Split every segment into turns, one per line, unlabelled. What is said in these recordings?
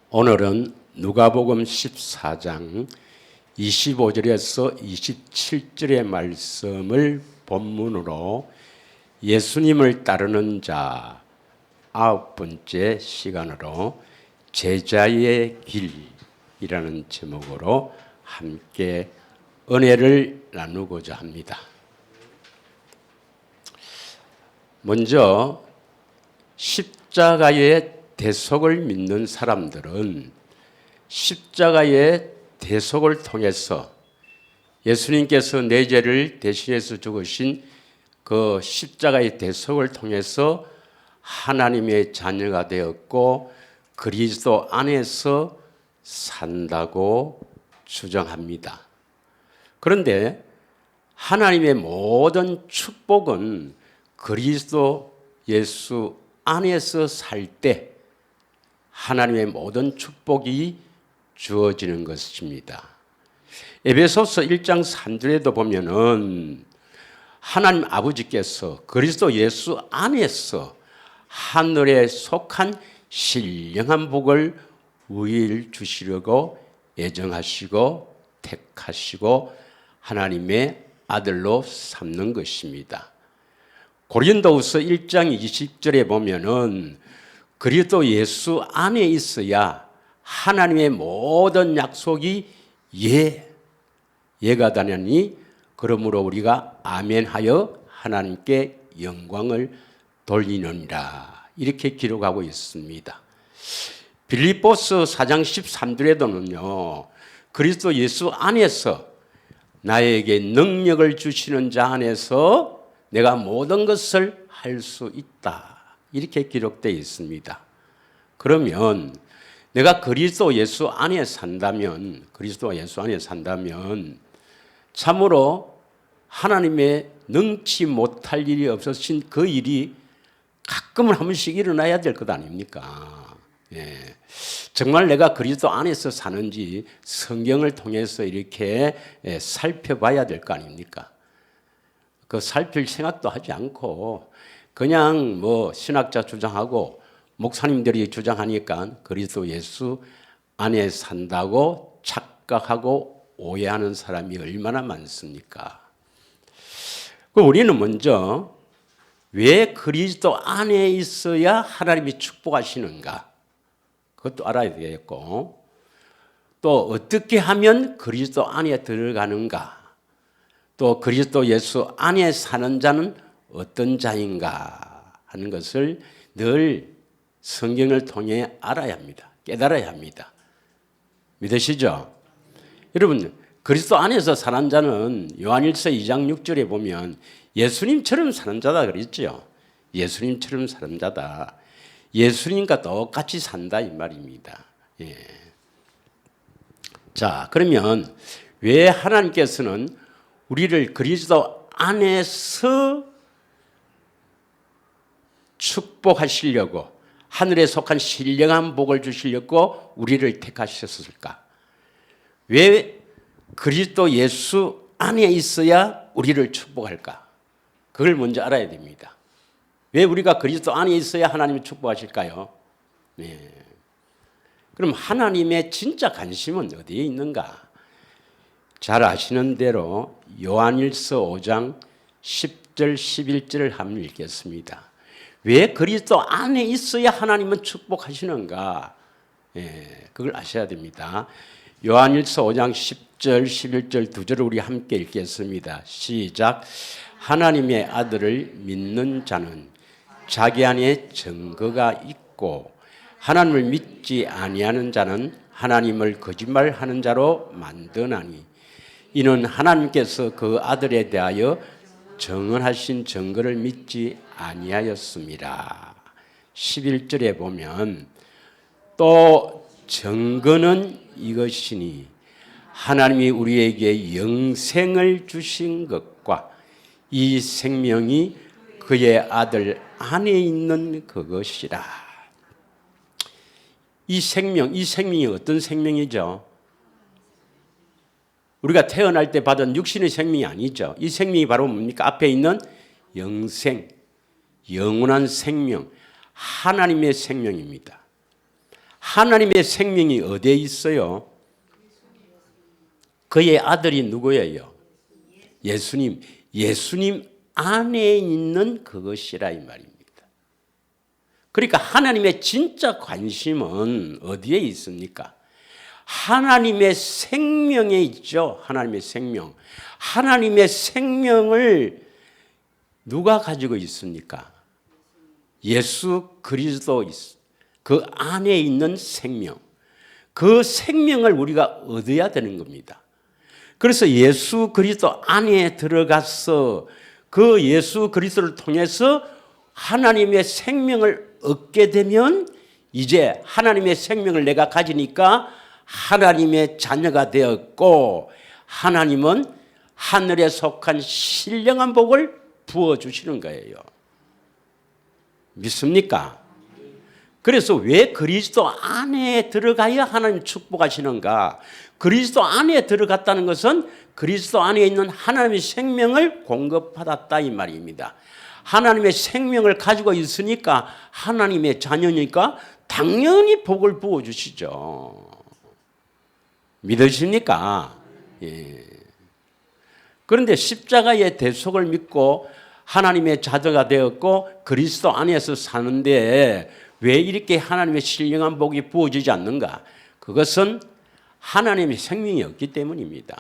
오늘은 누가복음 14장 25절에서 27절의 말씀을 본문으로 예수님을 따르는 자 9번째 시간으로 제자의 길이라는 제목으로 함께 은혜를 나누고자 합니다. 먼저 십자가의 대속을 믿는 사람들은 십자가의 대속을 통해서 예수님께서 내 죄를 대신해서 죽으신 그 십자가의 대속을 통해서 하나님의 자녀가 되었고 그리스도 안에서 산다고 주장합니다. 그런데 하나님의 모든 축복은 그리스도 예수 안에서 살 때 하나님의 모든 축복이 주어지는 것입니다. 에베소서 1장 3절에도 보면은 하나님 아버지께서 그리스도 예수 안에서 하늘에 속한 신령한 복을 우리를 주시려고 예정하시고 택하시고 하나님의 아들로 삼는 것입니다. 고린도후서 1장 20절에 보면은 그리스도 예수 안에 있어야 하나님의 모든 약속이 예가 되느니 그러므로 우리가 아멘하여 하나님께 영광을 돌리느니라 이렇게 기록하고 있습니다. 빌립보서 4장 13절에도는요 그리스도 예수 안에서 나에게 능력을 주시는 자 안에서 내가 모든 것을 할 수 있다 이렇게 기록되어 있습니다. 그러면 내가 그리스도 예수 안에 산다면 참으로 하나님의 능치 못할 일이 없으신 그 일이 가끔은 한 번씩 일어나야 될 것 아닙니까? 정말 내가 그리스도 안에서 사는지 성경을 통해서 이렇게 살펴봐야 될 거 아닙니까? 그 살필 생각도 하지 않고 그냥 신학자 주장하고 목사님들이 주장하니까 그리스도 예수 안에 산다고 착각하고 오해하는 사람이 얼마나 많습니까? 우리는 먼저 왜 그리스도 안에 있어야 하나님이 축복하시는가? 그것도 알아야 되겠고 또 어떻게 하면 그리스도 안에 들어가는가? 또 그리스도 예수 안에 사는 자는 어떤 자인가 하는 것을 늘 성경을 통해 알아야 합니다. 깨달아야 합니다. 믿으시죠? 여러분 그리스도 안에서 사는 자는 요한일서 2장 6절에 보면 예수님처럼 사는 자다 그랬죠. 예수님처럼 사는 자다. 예수님과 똑같이 산다 이 말입니다. 자, 그러면 왜 하나님께서는 우리를 그리스도 안에서 축복하시려고 하늘에 속한 신령한 복을 주시려고 우리를 택하셨을까? 왜 그리스도 예수 안에 있어야 우리를 축복할까? 그걸 먼저 알아야 됩니다. 왜 우리가 그리스도 안에 있어야 하나님이 축복하실까요? 그럼 하나님의 진짜 관심은 어디에 있는가? 잘 아시는 대로 요한일서 5장 10절 11절을 한번 읽겠습니다. 왜 그리스도 안에 있어야 하나님은 축복하시는가? 그걸 아셔야 됩니다. 요한일서 5장 10절 11절 두 절을 우리 함께 읽겠습니다. 시작. 하나님의 아들을 믿는 자는 자기 안에 증거가 있고 하나님을 믿지 아니하는 자는 하나님을 거짓말하는 자로 만드나니 이는 하나님께서 그 아들에 대하여 정언하신 증거를 믿지 아니하였습니다. 11절에 보면 또 증거는 이것이니 하나님이 우리에게 영생을 주신 것과 이 생명이 그의 아들 안에 있는 그것이라. 이 생명이 어떤 생명이죠? 우리가 태어날 때 받은 육신의 생명이 아니죠. 이 생명이 바로 뭡니까? 앞에 있는 영생, 영원한 생명, 하나님의 생명입니다. 하나님의 생명이 어디에 있어요? 그의 아들이 누구예요? 예수님. 예수님 안에 있는 그것이라 이 말입니다. 그러니까 하나님의 진짜 관심은 어디에 있습니까? 하나님의 생명에 있죠. 하나님의 생명. 하나님의 생명을 누가 가지고 있습니까? 예수 그리스도 그 안에 있는 생명. 그 생명을 우리가 얻어야 되는 겁니다. 그래서 예수 그리스도 안에 들어가서 그 예수 그리스도를 통해서 하나님의 생명을 얻게 되면 이제 하나님의 생명을 내가 가지니까 하나님의 자녀가 되었고 하나님은 하늘에 속한 신령한 복을 부어주시는 거예요. 믿습니까? 그래서 왜 그리스도 안에 들어가야 하나님 축복하시는가? 그리스도 안에 들어갔다는 것은 그리스도 안에 있는 하나님의 생명을 공급받았다 이 말입니다. 하나님의 생명을 가지고 있으니까 하나님의 자녀니까 당연히 복을 부어주시죠. 믿으십니까? 예. 그런데 십자가의 대속을 믿고 하나님의 자녀가 되었고 그리스도 안에서 사는데 왜 이렇게 하나님의 신령한 복이 부어지지 않는가? 그것은 하나님의 생명이 없기 때문입니다.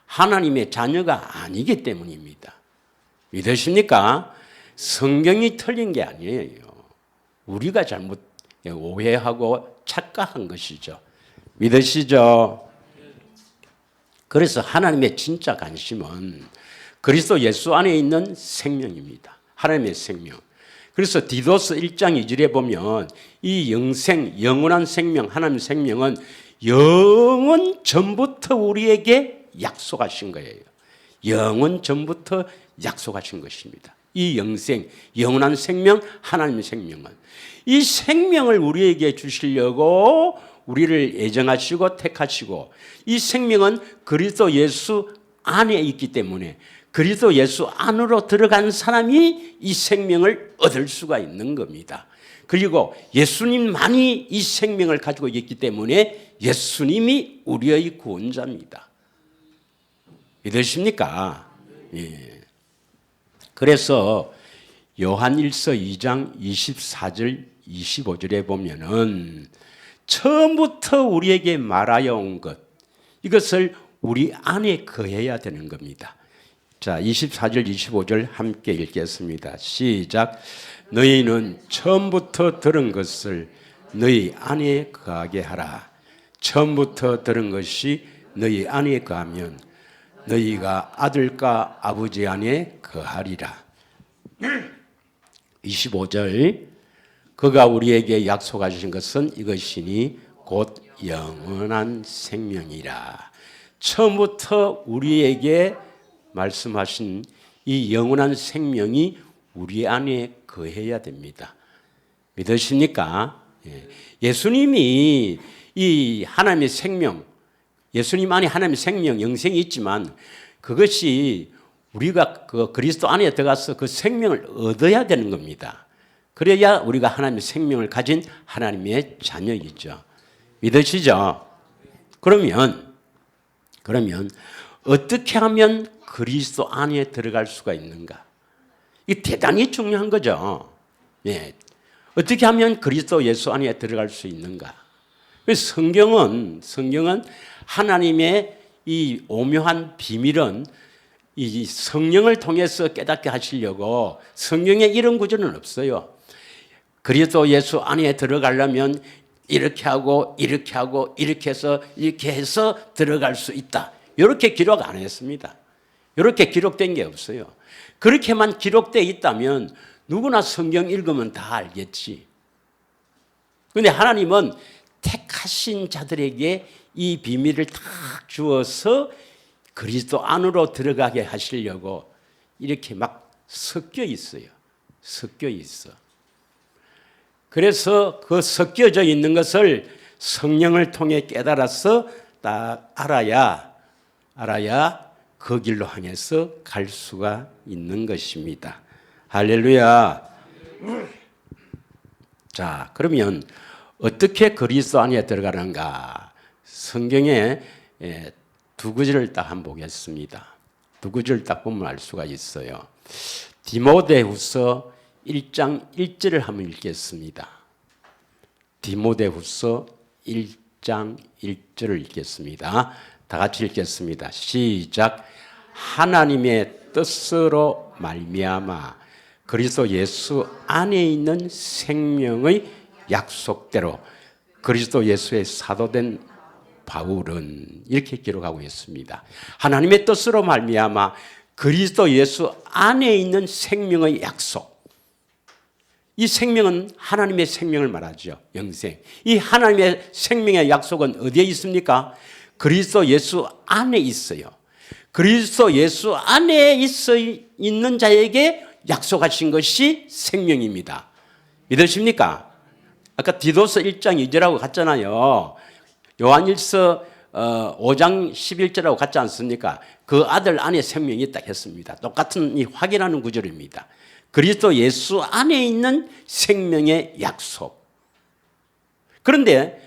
하나님의 자녀가 아니기 때문입니다. 믿으십니까? 성경이 틀린 게 아니에요. 우리가 잘못 오해하고 착각한 것이죠. 믿으시죠? 그래서 하나님의 진짜 관심은 그리스도 예수 안에 있는 생명입니다. 하나님의 생명. 그래서 디도스 1장 2절에 보면 이 영원한 생명, 하나님의 생명은 영원 전부터 우리에게 약속하신 거예요. 영원 전부터 약속하신 것입니다. 이 영원한 생명, 하나님의 생명은 이 생명을 우리에게 주시려고 우리를 애정하시고 택하시고 이 생명은 그리스도 예수 안에 있기 때문에 그리스도 예수 안으로 들어간 사람이 이 생명을 얻을 수가 있는 겁니다. 그리고 예수님만이 이 생명을 가지고 있기 때문에 예수님이 우리의 구원자입니다. 믿으십니까? 예. 그래서 요한 1서 2장 24절 25절에 보면은 처음부터 우리에게 말하여 온 것 이것을 우리 안에 거해야 되는 겁니다. 자, 24절 25절 함께 읽겠습니다. 시작. 너희는 처음부터 들은 것을 너희 안에 거하게 하라. 처음부터 들은 것이 너희 안에 거하면 너희가 아들과 아버지 안에 거하리라. 25절 그가 우리에게 약속하신 것은 이것이니 곧 영원한 생명이라. 처음부터 우리에게 말씀하신 이 영원한 생명이 우리 안에 거해야 됩니다. 믿으십니까? 예수님이 이 하나님의 생명, 예수님 안에 하나님의 생명, 영생이 있지만 그것이 우리가 그 그리스도 안에 들어가서 그 생명을 얻어야 되는 겁니다. 그래야 우리가 하나님의 생명을 가진 하나님의 자녀이죠. 믿으시죠? 그러면 어떻게 하면 그리스도 안에 들어갈 수가 있는가? 이게 대단히 중요한 거죠. 예. 어떻게 하면 그리스도 예수 안에 들어갈 수 있는가? 성경은 하나님의 이 오묘한 비밀은 이 성령을 통해서 깨닫게 하시려고 성경에 이런 구절은 없어요. 그리스도 예수 안에 들어가려면 이렇게 하고 이렇게 하고 이렇게 해서 들어갈 수 있다. 이렇게 기록 안 했습니다. 이렇게 기록된 게 없어요. 그렇게만 기록되어 있다면 누구나 성경 읽으면 다 알겠지. 그런데 하나님은 택하신 자들에게 이 비밀을 딱 주어서 그리스도 안으로 들어가게 하시려고 이렇게 막 섞여 있어요. 섞여 있어. 그래서 그 섞여져 있는 것을 성령을 통해 깨달아서 딱 알아야 그 길로 향해서 갈 수가 있는 것입니다. 할렐루야. 자, 그러면 어떻게 그리스도 안에 들어가는가? 성경에 두 구절을 딱 한번 보겠습니다. 두 구절을 딱 보면 알 수가 있어요. 디모데후서 1장 1절을 한번 읽겠습니다. 디모데후서 1장 1절을 읽겠습니다. 다 같이 읽겠습니다. 시작. 하나님의 뜻으로 말미암아 그리스도 예수 안에 있는 생명의 약속대로 그리스도 예수의 사도된 바울은 이렇게 기록하고 있습니다. 하나님의 뜻으로 말미암아 그리스도 예수 안에 있는 생명의 약속. 이 생명은 하나님의 생명을 말하죠. 영생. 이 하나님의 생명의 약속은 어디에 있습니까? 그리스도 예수 안에 있어요. 그리스도 예수 안에 있는 자에게 약속하신 것이 생명입니다. 믿으십니까? 아까 디도서 1장 2절하고 같잖아요. 요한일서 5장 11절하고 같지 않습니까? 그 아들 안에 생명이 있다 했습니다. 똑같은 이 확인하는 구절입니다. 그리스도 예수 안에 있는 생명의 약속. 그런데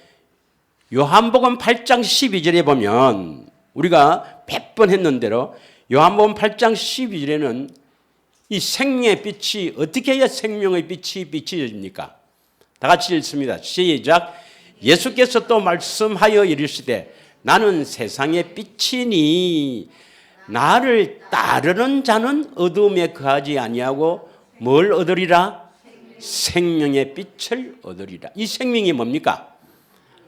요한복음 8장 12절에 보면 우리가 100번 했는 대로 요한복음 8장 12절에는 이 생명의 빛이 어떻게 해야 생명의 빛이 비춰집니까? 다 같이 읽습니다. 시작. 예수께서 또 말씀하여 이르시되 나는 세상의 빛이니 나를 따르는 자는 어둠에 거하지 아니하고 뭘 얻으리라? 생명의 빛을 얻으리라. 이 생명이 뭡니까?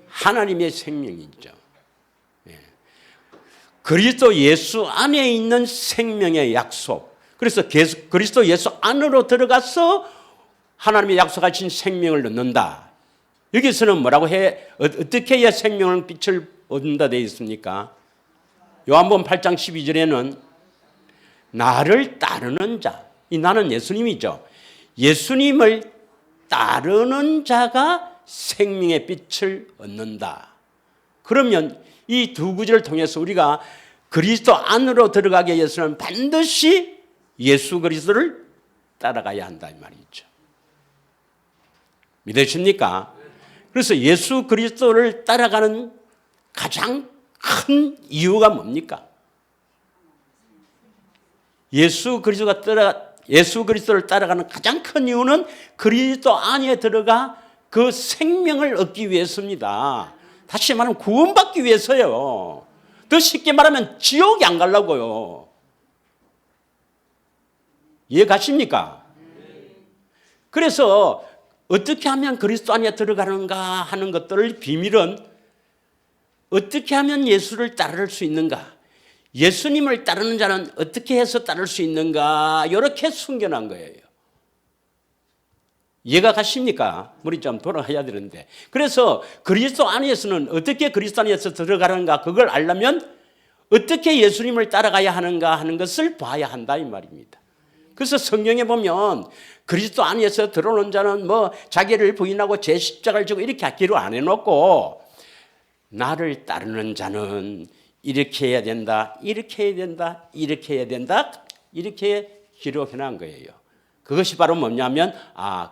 하나님의 생명이죠. 그리스도 예수 안에 있는 생명의 약속. 그래서 그리스도 예수 안으로 들어가서 하나님의 약속하신 생명을 얻는다. 여기서는 뭐라고 해? 어떻게 해야 생명의 빛을 얻는다 되어 있습니까? 요한복음 8장 12절에는 나를 따르는 자, 이 나는 예수님이죠. 예수님을 따르는 자가 생명의 빛을 얻는다. 그러면 이 두 구절을 통해서 우리가 그리스도 안으로 들어가기 위해서는 반드시 예수 그리스도를 따라가야 한다 이 말이죠. 믿으십니까? 그래서 예수 그리스도를 따라가는 가장 큰 이유가 뭡니까? 예수 그리스도를 따라가는 가장 큰 이유는 그리스도 안에 들어가 그 생명을 얻기 위해서입니다. 다시 말하면 구원받기 위해서요. 더 쉽게 말하면 지옥에 안 가려고요. 이해 가십니까? 그래서 어떻게 하면 그리스도 안에 들어가는가 하는 것들을 비밀은 어떻게 하면 예수를 따를 수 있는가? 예수님을 따르는 자는 어떻게 해서 따를 수 있는가? 이렇게 숨겨놓은 거예요. 이해가 가십니까? 머리 좀 돌아가야 되는데. 그래서 그리스도 안에서는 어떻게 그리스도 안에서 들어가는가? 그걸 알려면 어떻게 예수님을 따라가야 하는가 하는 것을 봐야 한다 이 말입니다. 그래서 성경에 보면 그리스도 안에서 들어오는 자는 뭐 자기를 부인하고 제 십자가를 지고 이렇게 기록 안 해놓고 나를 따르는 자는 이렇게 해야 된다, 이렇게 해야 된다, 이렇게 해야 된다, 이렇게 기록해 놓은 거예요. 그것이 바로 뭐냐면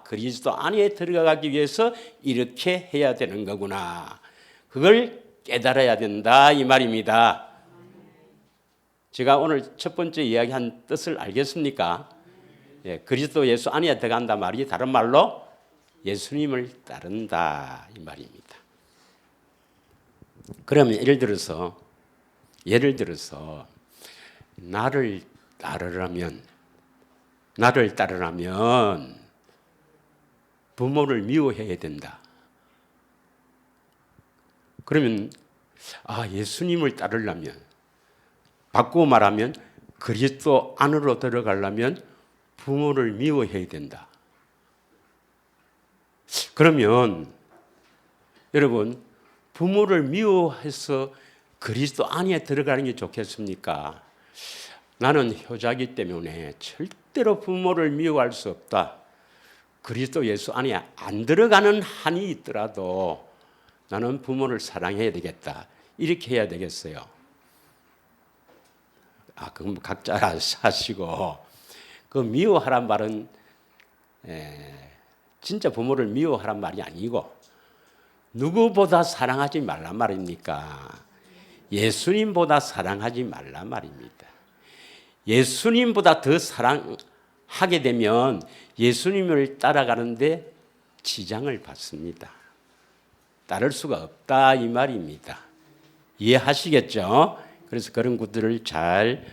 그리스도 안에 들어가기 위해서 이렇게 해야 되는 거구나. 그걸 깨달아야 된다 이 말입니다. 제가 오늘 첫 번째 이야기한 뜻을 알겠습니까? 그리스도 예수 안에 들어간다 말이 다른 말로 예수님을 따른다 이 말입니다. 그러면 예를 들어서 나를 따르려면 부모를 미워해야 된다. 그러면 예수님을 따르려면 바꾸고 말하면 그리스도 안으로 들어가려면 부모를 미워해야 된다. 그러면 여러분 부모를 미워해서 그리스도 안에 들어가는 게 좋겠습니까? 나는 효자이기 때문에 절대로 부모를 미워할 수 없다. 그리스도 예수 안에 안 들어가는 한이 있더라도 나는 부모를 사랑해야 되겠다. 이렇게 해야 되겠어요. 그럼 각자 하시고 그 미워하란 말은 진짜 부모를 미워하란 말이 아니고 누구보다 사랑하지 말란 말입니까? 예수님보다 사랑하지 말란 말입니다. 예수님보다 더 사랑하게 되면 예수님을 따라가는데 지장을 받습니다. 따를 수가 없다 이 말입니다. 이해하시겠죠? 그래서 그런 것들을 잘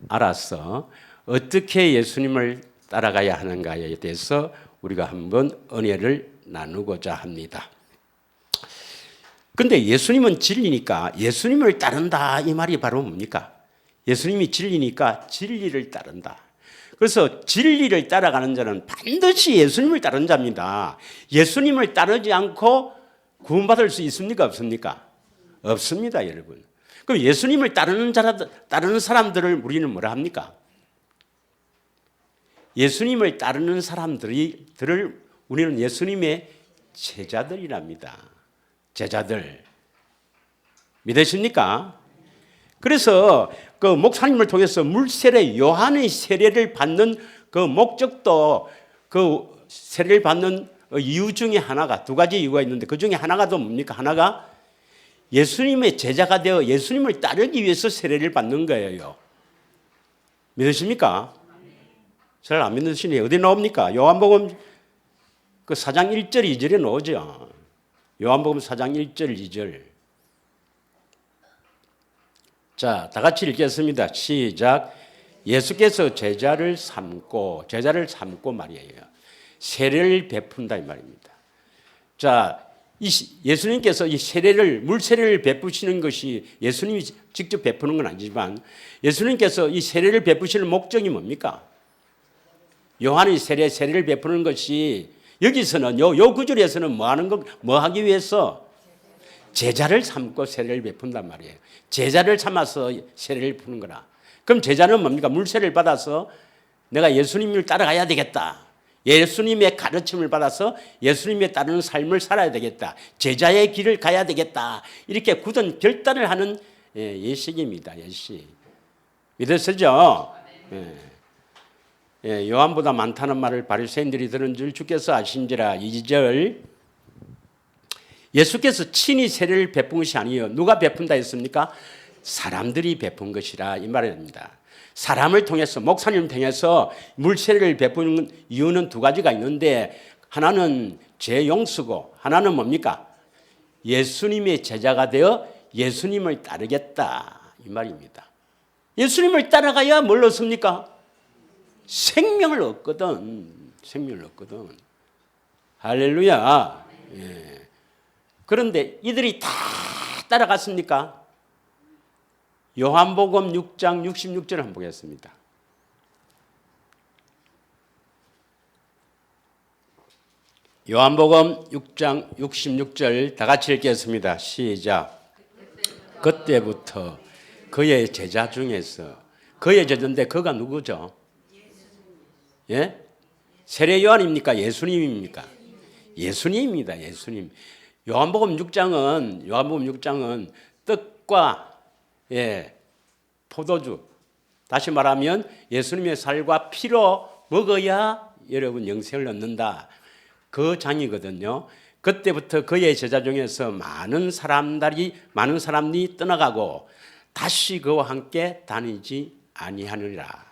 알아서 어떻게 예수님을 따라가야 하는가에 대해서 우리가 한번 은혜를 나누고자 합니다. 근데 예수님은 진리니까 예수님을 따른다 이 말이 바로 뭡니까? 예수님이 진리니까 진리를 따른다. 그래서 진리를 따라가는 자는 반드시 예수님을 따른 자입니다. 예수님을 따르지 않고 구원받을 수 있습니까? 없습니까? 없습니다, 여러분. 그럼 예수님을 따르는 사람들을 우리는 뭐라 합니까? 예수님을 따르는 사람들을 우리는 예수님의 제자들이랍니다. 제자들. 믿으십니까? 그래서 그 목사님을 통해서 물세례 요한의 세례를 받는 그 목적도 그 세례를 받는 이유 중에 하나가 두 가지 이유가 있는데 그 중에 하나가 또 뭡니까? 하나가 예수님의 제자가 되어 예수님을 따르기 위해서 세례를 받는 거예요. 믿으십니까? 잘 안 믿으시네. 어디 나옵니까? 요한복음 그 4장 1절 2절에 나오죠. 요한복음 4장 1절 2절. 자, 다 같이 읽겠습니다. 시작. 예수께서 제자를 삼고 말이에요. 세례를 베푼다 이 말입니다. 자, 예수님께서 이 세례를 물세례를 베푸시는 것이 예수님이 직접 베푸는 건 아니지만 예수님께서 이 세례를 베푸시는 목적이 뭡니까? 요한의 세례를 베푸는 것이 여기서는 요 구절에서는 뭐 하기 위해서 제자를 삼고 세례를 베푼단 말이에요. 제자를 삼아서 세례를 푸는 거라. 그럼 제자는 뭡니까? 물세례를 받아서 내가 예수님을 따라가야 되겠다. 예수님의 가르침을 받아서 예수님에 따르는 삶을 살아야 되겠다. 제자의 길을 가야 되겠다. 이렇게 굳은 결단을 하는 예식입니다. 예식. 믿으시죠? 요한보다 많다는 말을 바리새인들이 들은 줄 주께서 아신지라. 2절. 예수께서 친히 세례를 베푼 것이 아니에요. 누가 베푼다 했습니까? 사람들이 베푼 것이라 이 말입니다. 사람을 통해서 목사님을 통해서 물세례를 베푸는 이유는 두 가지가 있는데 하나는 재용수고 하나는 뭡니까? 예수님의 제자가 되어 예수님을 따르겠다 이 말입니다. 예수님을 따라가야 뭘 얻습니까? 생명을 얻거든. 생명을 얻거든. 할렐루야. 예. 그런데 이들이 다 따라갔습니까? 요한복음 6장 66절 한번 보겠습니다. 요한복음 6장 66절 다 같이 읽겠습니다. 시작. 그때부터 그의 제자 중에서 그의 제자인데 그가 누구죠? 예? 세례 요한입니까? 예수님입니까? 예수님입니다. 예수님. 요한복음 6장은 떡과 포도주, 다시 말하면 예수님의 살과 피로 먹어야 여러분 영생을 얻는다. 그 장이거든요. 그때부터 그의 제자 중에서 많은 사람들이 떠나가고 다시 그와 함께 다니지 아니하느니라.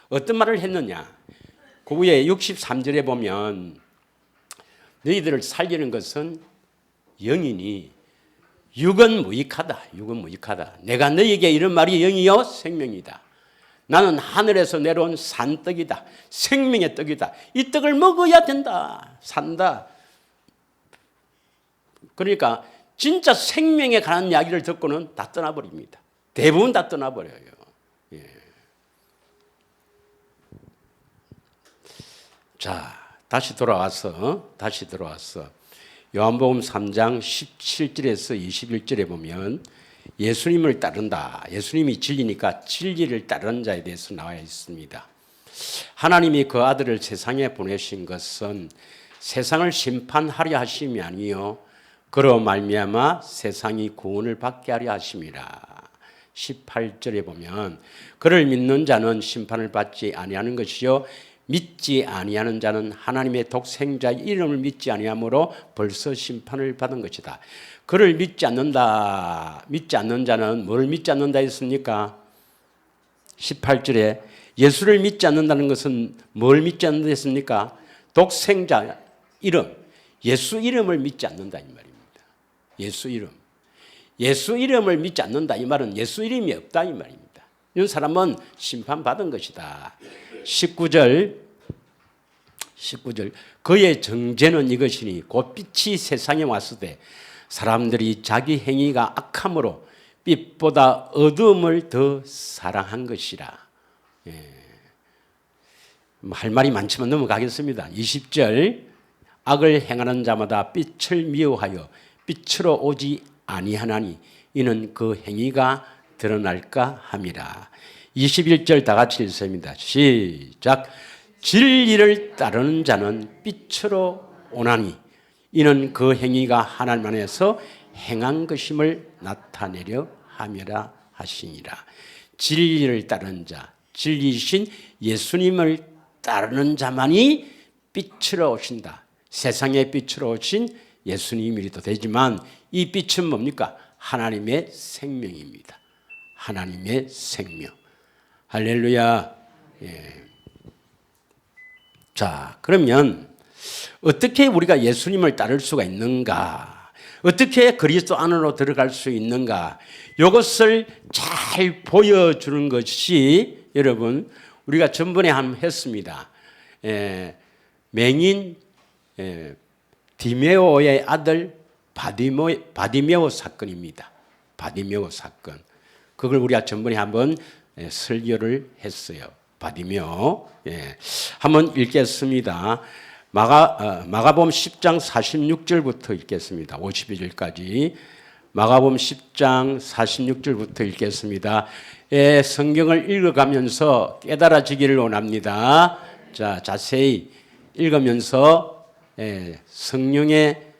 어떤 말을 했느냐? 그 후에 63절에 보면 너희들을 살리는 것은 영이니 육은 무익하다. 육은 무익하다. 내가 너희에게 이런 말이 영이요 생명이다. 나는 하늘에서 내려온 산떡이다. 생명의 떡이다. 이 떡을 먹어야 된다. 산다. 그러니까 진짜 생명에 관한 이야기를 듣고는 다 떠나버립니다. 대부분 다 떠나버려요. 예. 자, 다시 돌아와서 요한복음 3장 17절에서 21절에 보면 예수님을 따른다. 예수님이 진리니까 진리를 따르는 자에 대해서 나와 있습니다. 하나님이 그 아들을 세상에 보내신 것은 세상을 심판하려 하심이 아니요 그로 말미암아 세상이 구원을 받게 하려 하심이라. 18절에 보면 그를 믿는 자는 심판을 받지 아니하는 것이요 믿지 아니하는 자는 하나님의 독생자의 이름을 믿지 아니하므로 벌써 심판을 받은 것이다. 그를 믿지 않는 자는 뭘 믿지 않는다 했습니까? 18절에 예수를 믿지 않는다는 것은 뭘 믿지 않는다 했습니까? 독생자 이름, 예수 이름을 믿지 않는다 이 말입니다. 예수 이름. 예수 이름을 믿지 않는다 이 말은 예수 이름이 없다 이 말입니다. 이 사람은 심판받은 것이다. 19절 그의 정죄는 이것이니 곧 빛이 세상에 왔을 때 사람들이 자기 행위가 악함으로 빛보다 어두움을 더 사랑한 것이라. 할 말이 많지만 넘어가겠습니다. 20절 악을 행하는 자마다 빛을 미워하여 빛으로 오지 아니하나니 이는 그 행위가 드러날까 함이라. 21절 다 같이 읽습니다. 시작. 진리를 따르는 자는 빛으로 오나니 이는 그 행위가 하나님 안에서 행한 것임을 나타내려 함이라 하시니라. 진리를 따르는 자, 진리이신 예수님을 따르는 자만이 빛으로 오신다. 세상의 빛으로 오신 예수님이라도 되지만 이 빛은 뭡니까? 하나님의 생명입니다. 하나님의 생명. 할렐루야. 예. 자, 그러면 어떻게 우리가 예수님을 따를 수가 있는가? 어떻게 그리스도 안으로 들어갈 수 있는가? 이것을 잘 보여주는 것이 여러분 우리가 전번에 한번 했습니다. 맹인 디메오의 아들 바디메오 사건입니다. 바디메오 사건. 그걸 우리가 전번에 한번 설교를 했어요. 바디메오. 한번 읽겠습니다. 마가복음 10장 46절부터 읽겠습니다. 52절까지. 마가복음 10장 46절부터 읽겠습니다. 성경을 읽어가면서 깨달아지기를 원합니다. 자, 자세히 읽으면서 성령의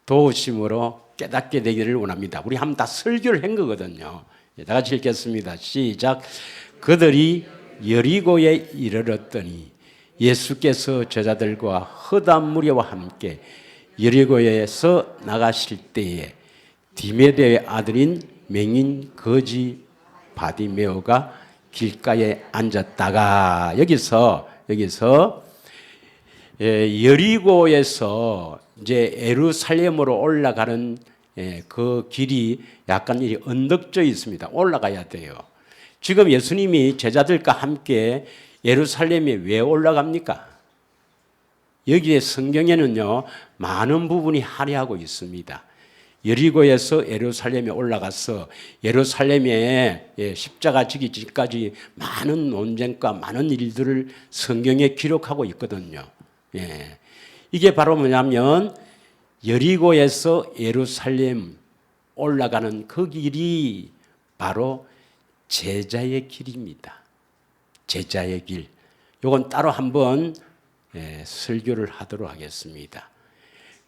도우심으로 깨닫게 되기를 원합니다. 우리 한번 다 설교를 한 거거든요. 다 같이 읽겠습니다. 시작. 그들이 여리고에 이르렀더니 예수께서 제자들과 허다한 무리와 함께 여리고에서 나가실 때에 디메데의 아들인 맹인 거지 바디메오가 길가에 앉았다가 여기서 여리고에서 이제 예루살렘으로 올라가는 그 길이 약간 언덕져 있습니다. 올라가야 돼요. 지금 예수님이 제자들과 함께 예루살렘에 왜 올라갑니까? 여기에 성경에는요 많은 부분이 할애하고 있습니다. 여리고에서 예루살렘에 올라가서 예루살렘에 십자가 지기 전까지 많은 논쟁과 많은 일들을 성경에 기록하고 있거든요. 이게 바로 뭐냐면 여리고에서 예루살렘 올라가는 그 길이 바로 제자의 길입니다. 제자의 길. 이건 따로 한번 설교를 하도록 하겠습니다.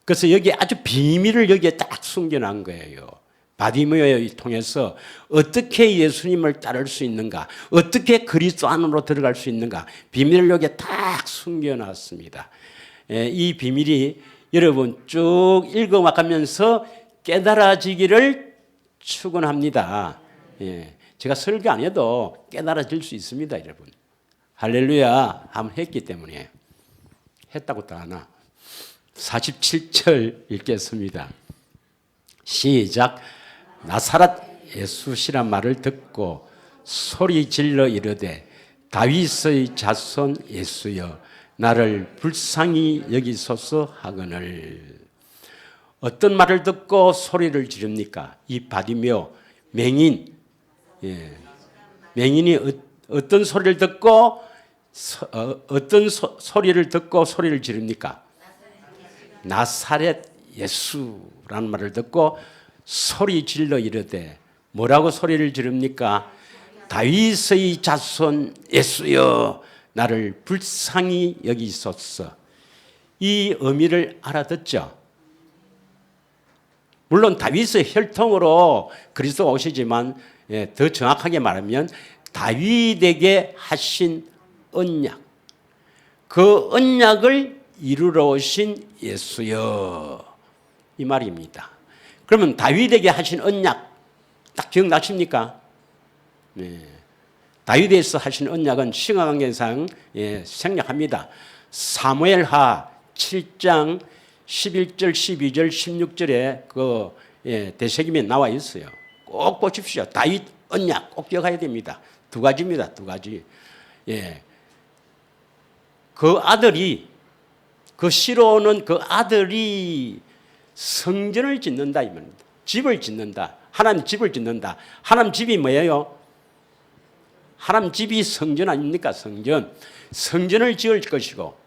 그래서 여기 아주 비밀을 여기에 딱 숨겨놓은 거예요. 바디메오를 통해서 어떻게 예수님을 따를 수 있는가, 어떻게 그리스도 안으로 들어갈 수 있는가, 비밀을 여기에 딱 숨겨놨습니다. 이 비밀이 여러분 쭉 읽어가면서 깨달아지기를 축원합니다. 제가 설교 안 해도 깨달아질 수 있습니다, 여러분. 할렐루야 한번 했기 때문에. 했다고 또 하나. 47절 읽겠습니다. 시작. 나사렛 예수시란 말을 듣고 소리 질러 이르되 다윗의 자손 예수여 나를 불쌍히 여기소서 하거늘. 어떤 말을 듣고 소리를 지릅니까? 이 바디메오 맹인. 맹인이 어떤 소리를 듣고 소리를 지릅니까? 나사렛 예수라는 말을 듣고 소리 질러 이르되 뭐라고 소리를 지릅니까? 다윗의 자손 예수여 나를 불쌍히 여기소서. 이 의미를 알아듣죠? 물론 다윗의 혈통으로 그리스도가 오시지만 더 정확하게 말하면 다윗에게 하신 언약, 그 언약을 이루러 오신 예수여, 이 말입니다. 그러면 다윗에게 하신 언약 딱 기억나십니까? 네. 다윗에서 하신 언약은 신약관계상 생략합니다. 사무엘하 7장 11절, 12절, 16절에 그 대세김에 나와 있어요. 꼭 보십시오. 다윗 언약 꼭 기억해야 됩니다. 두 가지입니다. 두 가지. 그 아들이, 그 시로는 그 아들이 성전을 짓는다 이 말입니다. 집을 짓는다. 하나님 집을 짓는다. 하나님 집이 뭐예요? 하나님 집이 성전 아닙니까? 성전. 성전을 지을 것이고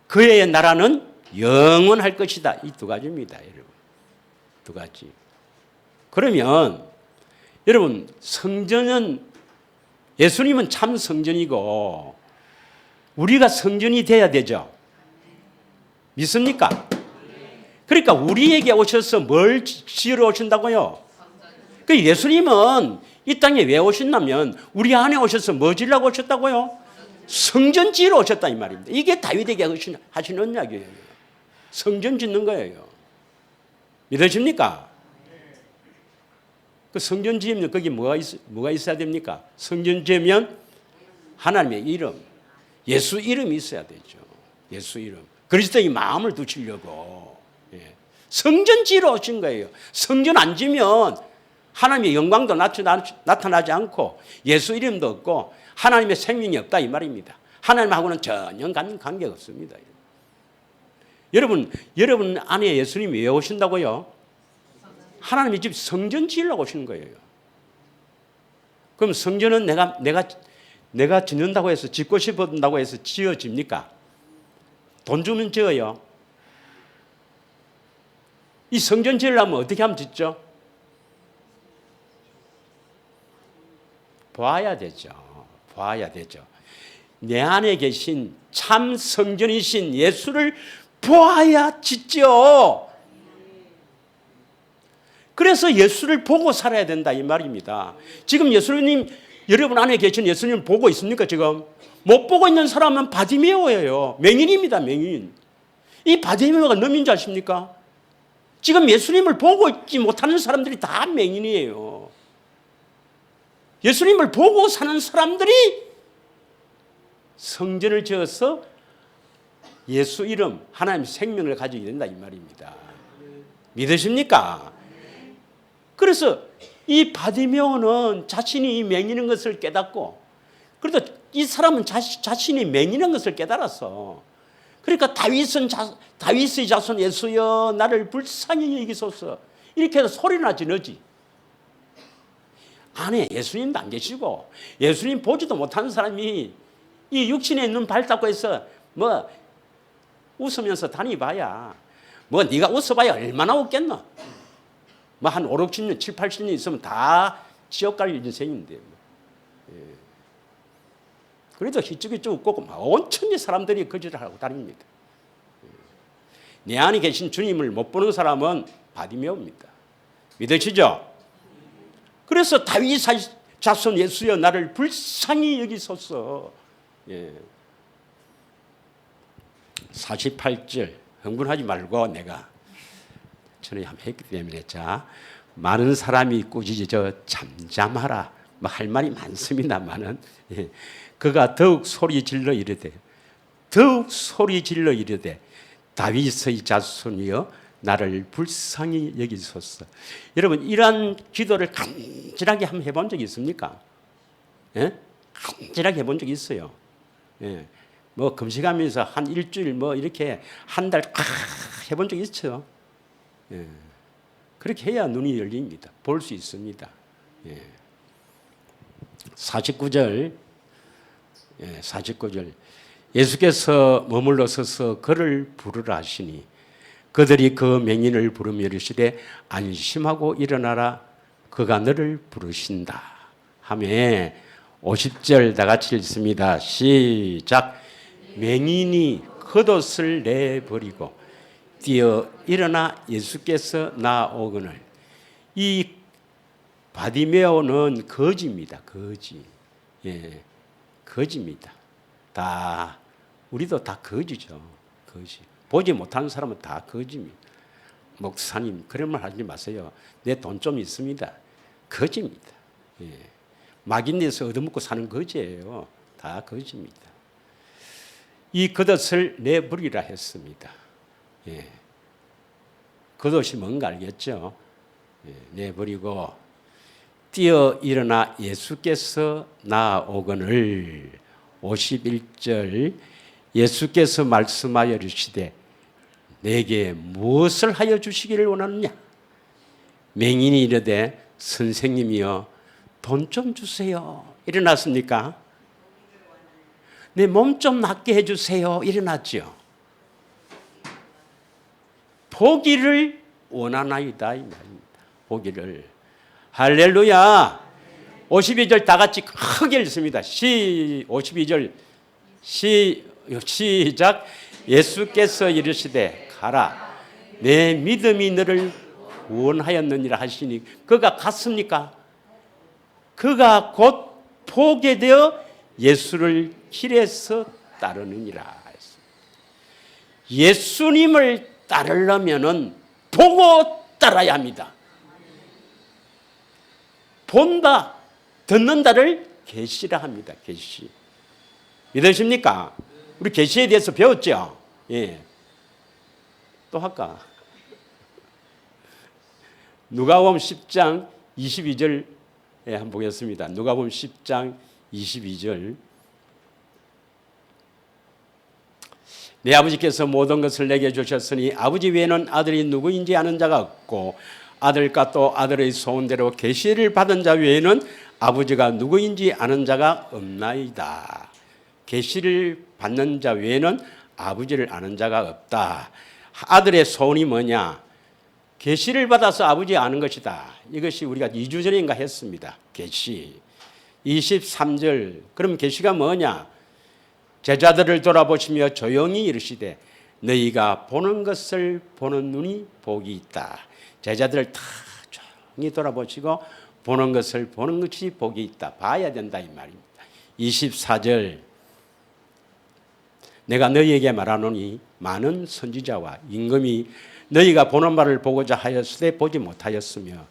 그의 나라는 영원할 것이다. 이 두 가지입니다, 여러분. 두 가지. 그러면 여러분, 성전은, 예수님은 참 성전이고 우리가 성전이 돼야 되죠. 믿습니까? 그러니까 우리에게 오셔서 뭘 지으러 오신다고요? 그 예수님은 이 땅에 왜 오셨냐면 우리 안에 오셔서 뭐 지으려고 오셨다고요? 성전 지으러 오셨다 이 말입니다. 이게 다윗에게 하신 언약이에요. 성전 짓는 거예요. 믿으십니까? 그 성전 지으면 거기 뭐가 있어야 됩니까? 성전 지으면 하나님의 이름, 예수 이름이 있어야 되죠. 예수 이름. 그리스도의 마음을 두시려고 성전 지으러 오신 거예요. 성전 안 지면 하나님의 영광도 나타나지 않고 예수 이름도 없고 하나님의 생명이 없다 이 말입니다. 하나님하고는 전혀 관계가 없습니다. 여러분 안에 예수님이 왜 오신다고요? 하나님의 집 성전 지으려고 오시는 거예요. 그럼 성전은 내가 짓는다고 해서, 짓고 싶어진다고 해서 지어집니까? 돈 주면 지어요. 이 성전 지으려면 어떻게 하면 짓죠? 봐야 되죠. 봐야 되죠. 내 안에 계신 참 성전이신 예수를 보아야 짓죠. 그래서 예수를 보고 살아야 된다 이 말입니다. 지금 예수님, 여러분 안에 계신 예수님을 보고 있습니까? 지금 못 보고 있는 사람은 바디메오예요. 맹인입니다. 맹인. 이 바디메오가 넘인 줄 아십니까? 지금 예수님을 보고 있지 못하는 사람들이 다 맹인이에요. 예수님을 보고 사는 사람들이 성전을 지어서 예수 이름, 하나님 생명을 가지게 된다 이 말입니다. 믿으십니까? 그래서 이 바디메오는 자신이 맹인인 것을 깨닫고, 그래도 이 사람은 자신이 맹인인 것을 깨달았어. 그러니까 다윗의 자손 예수여 나를 불쌍히 여기소서 이렇게 해서 소리나 지르지. 안에 예수님도 안 계시고 예수님 보지도 못하는 사람이 이 육신에 눈 밝다고 해서 뭐 웃으면서 다니봐야 뭐 네가 웃어봐야 얼마나 웃겠노. 뭐 한 5, 60년, 7, 80년 있으면 다 지옥 갈 인생인데. 그래도 희죽희죽 웃고 온 천지 사람들이 거짓을 하고 다닙니다. 내 안에 계신 주님을 못 보는 사람은 바디메오입니다. 믿으시죠? 그래서 다윗 자손 예수여 나를 불쌍히 여기소서. 48절 흥분하지 말고 내가 전에 한번 했기 때문에 자 많은 사람이 꾸짖어 잠잠하라. 뭐 할 말이 많습니다만은 그가 더욱 소리 질러 이르되 다윗의 자손이여 나를 불쌍히 여기소서. 여러분 이러한 기도를 간절하게 한번 해본 적이 있습니까? 간절하게 해본 적이 있어요. 뭐 금식하면서 한 일주일 뭐 이렇게 한 달 해본 적이 있죠. 그렇게 해야 눈이 열립니다. 볼 수 있습니다. 49절 예수께서 머물러 서서 그를 부르라 하시니 그들이 그 맹인을 부르며 이르시되 안심하고 일어나라 그가 너를 부르신다 하며 50절 다 같이 읽습니다. 시작. 맹인이 겉옷을 내버리고 뛰어 일어나 예수께서 나오거늘. 이 바디메오는 거지입니다. 거지. 거지입니다. 다 우리도 다 거지죠. 거지. 보지 못하는 사람은 다 거지입니다. 목사님 그런 말 하지 마세요. 내 돈 좀 있습니다. 거지입니다. 예. 막인 데서 얻어먹고 사는 거지예요. 다 거지입니다. 이 겉옷을 내버리라 했습니다. 예. 겉옷이 뭔가 알겠죠? 예. 내버리고 뛰어 일어나 예수께서 나아오거늘 51절 예수께서 말씀하여 이르시되 내게 무엇을 하여 주시기를 원하느냐? 맹인이 이르되 선생님이여 돈 좀 주세요. 일어났습니까? 내 몸 좀 낫게 해주세요. 일어났죠. 보기를 원하나이다 이 말입니다. 보기를. 할렐루야. 52절 다 같이 크게 읽습니다. 52절 시작. 예수께서 이르시되 가라. 내 믿음이 너를 구원하였느니라 하시니 그가 갔습니까? 그가 곧 보게 되어 예수를 길에서 따르느니라. 예수님을 따르려면은 보고 따라야 합니다. 본다, 듣는다를 계시라 합니다. 계시. 믿으십니까? 우리 계시에 대해서 배웠죠? 예. 또 할까? 누가복음 10장 22절 한번 보겠습니다. 누가복음 10장 22절. 내 아버지께서 모든 것을 내게 주셨으니 아버지 외에는 아들이 누구인지 아는 자가 없고 아들과 또 아들의 소원대로 계시를 받은 자 외에는 아버지가 누구인지 아는 자가 없나이다. 계시를 받는 자 외에는 아버지를 아는 자가 없다. 아들의 소원이 뭐냐? 계시를 받아서 아버지 아는 것이다. 이것이 우리가 2주 전인가 했습니다. 계시. 23절. 그럼 계시가 뭐냐? 제자들을 돌아보시며 조용히 이르시되 너희가 보는 것을 보는 눈이 복이 있다. 제자들을 다 조용히 돌아보시고 보는 것을 보는 것이 복이 있다. 봐야 된다 이 말입니다. 24절. 내가 너희에게 말하노니 많은 선지자와 임금이 너희가 보는 바를 보고자 하였으되 보지 못하였으며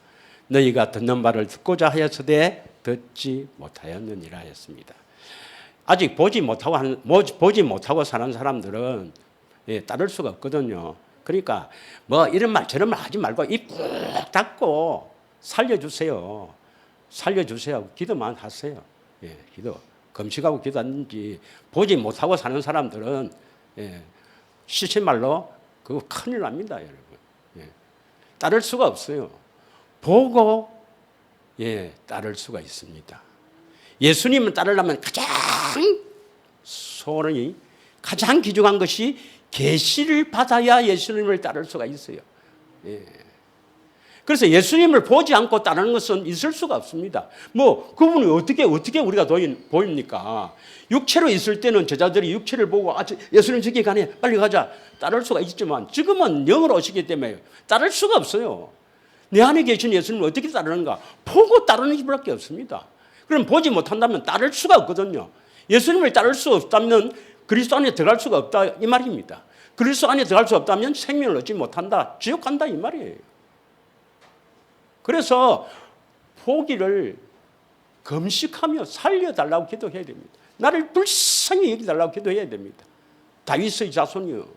너희가 듣는 바를 듣고자 하였으되 듣지 못하였느니라 했습니다. 아직 보지 못하고 사는 사람들은 따를 수가 없거든요. 그러니까 뭐 이런 말 저런 말 하지 말고 입 꾹 닫고 살려주세요. 살려주세요. 기도만 하세요. 예, 기도. 금식하고 기도하는지 보지 못하고 사는 사람들은 시체말로 그거 큰일 납니다, 여러분. 예. 따를 수가 없어요. 보고 따를 수가 있습니다. 예수님을 따르려면 가장 소원이 가장 귀중한 것이 계시를 받아야 예수님을 따를 수가 있어요. 예. 그래서 예수님을 보지 않고 따르는 것은 있을 수가 없습니다. 뭐 그분이 어떻게 우리가 보입니까? 육체로 있을 때는 제자들이 육체를 보고 예수님 저기 가네 빨리 가자 따를 수가 있지만 지금은 영으로 오시기 때문에 따를 수가 없어요. 내 안에 계신 예수님을 어떻게 따르는가? 보고 따르는 수밖에 없습니다. 그럼 보지 못한다면 따를 수가 없거든요. 예수님을 따를 수 없다면 그리스도 안에 들어갈 수가 없다 이 말입니다. 그리스도 안에 들어갈 수 없다면 생명을 얻지 못한다. 지옥 간다 이 말이에요. 그래서 포기를 금식하며 살려달라고 기도해야 됩니다. 나를 불쌍히 여기달라고 기도해야 됩니다. 다윗의 자손이요.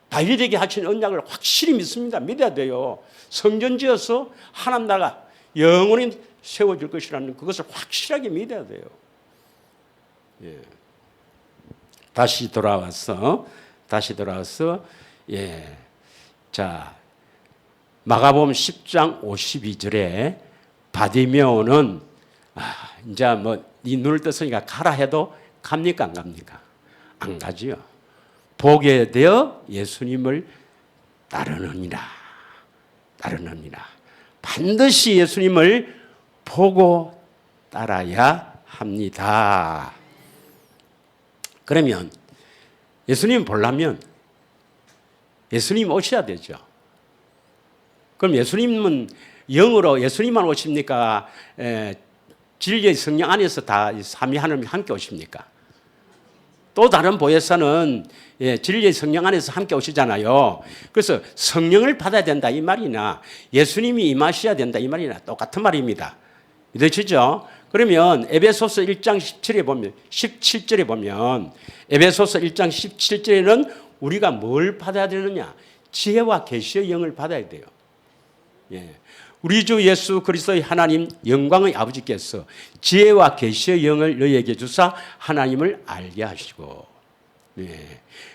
다윗에게 하신 언약을 확실히 믿습니다. 믿어야 돼요. 성전 지어서 하나님 나라 영원히 세워질 것이라는 그것을 확실하게 믿어야 돼요. 예. 다시 돌아와서 자 마가복음 10장 52절에 바디메오는 이제 뭐 네 눈을 떴으니까 가라 해도 갑니까 안 갑니까? 안 가지요. 보게 되어 예수님을 따르느니라. 반드시 예수님을 보고 따라야 합니다. 그러면 예수님 보려면 예수님 오셔야 되죠. 그럼 예수님은 영으로 예수님만 오십니까? 진리의 성령 안에서 다 삼위 하나님이 함께 오십니까? 또 다른 보혜사는 진리의 성령 안에서 함께 오시잖아요. 그래서 성령을 받아야 된다 이 말이나 예수님이 임하셔야 된다 이 말이나 똑같은 말입니다. 믿으시죠? 그러면 에베소서 1장 17절에 보면 에베소서 1장 17절에는 우리가 뭘 받아야 되느냐? 지혜와 계시의 영을 받아야 돼요. 우리 주 예수 그리스도의 하나님 영광의 아버지께서 지혜와 계시의 영을 너희에게 주사 하나님을 알게 하시고,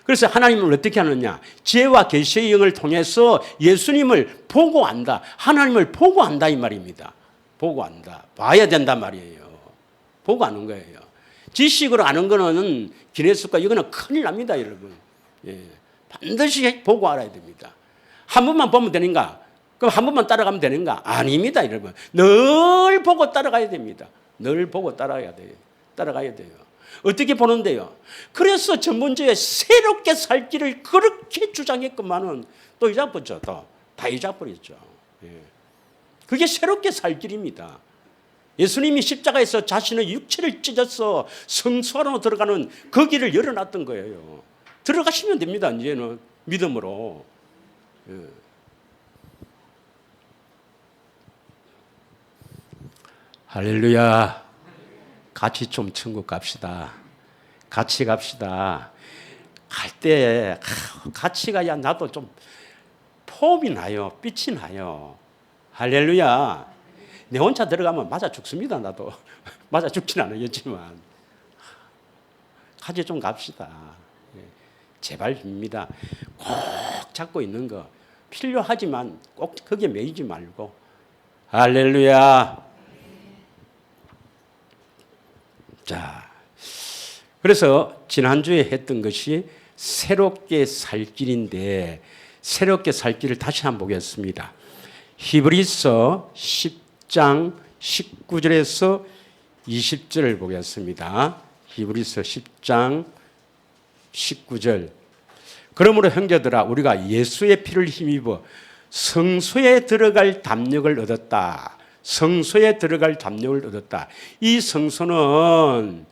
그래서 하나님을 어떻게 하느냐? 지혜와 계시의 영을 통해서 예수님을 보고 안다. 하나님을 보고 안다 이 말입니다. 보고 안다. 봐야 된단 말이에요. 보고 아는 거예요. 지식으로 아는 거는 기네스과 이거는 큰일 납니다, 여러분. 반드시 보고 알아야 됩니다. 한 번만 보면 되는가? 그럼 한 번만 따라가면 되는가? 아닙니다, 여러분. 늘 보고 따라가야 됩니다. 늘 보고 따라가야 돼요. 어떻게 보는데요? 그래서 전문주에 새롭게 살 길을 그렇게 주장했건만은 또 잊어버렸죠. 다 잊어버렸죠. 그게 새롭게 살 길입니다. 예수님이 십자가에서 자신의 육체를 찢어서 성소 안으로 들어가는 그 길을 열어놨던 거예요. 들어가시면 됩니다. 이제는 믿음으로. 할렐루야. 같이 좀 천국 갑시다. 같이 갑시다. 갈 때 같이 가야 나도 좀 폼이 나요. 빛이 나요. 할렐루야. 내 혼자 들어가면 맞아 죽습니다. 나도 맞아 죽진 않겠지만 같이 좀 갑시다. 제발입니다. 꼭 잡고 있는 거 필요하지만 꼭 거기에 매이지 말고. 할렐루야. 자, 그래서 지난주에 했던 것이 새롭게 살 길인데 새롭게 살 길을 다시 한번 보겠습니다. 히브리서 10장 19절에서 20절을 보겠습니다. 히브리서 10장 19절. 그러므로 형제들아 우리가 예수의 피를 힘입어 성소에 들어갈 담력을 얻었다. 성소에 들어갈 담력을 얻었다. 이 성소는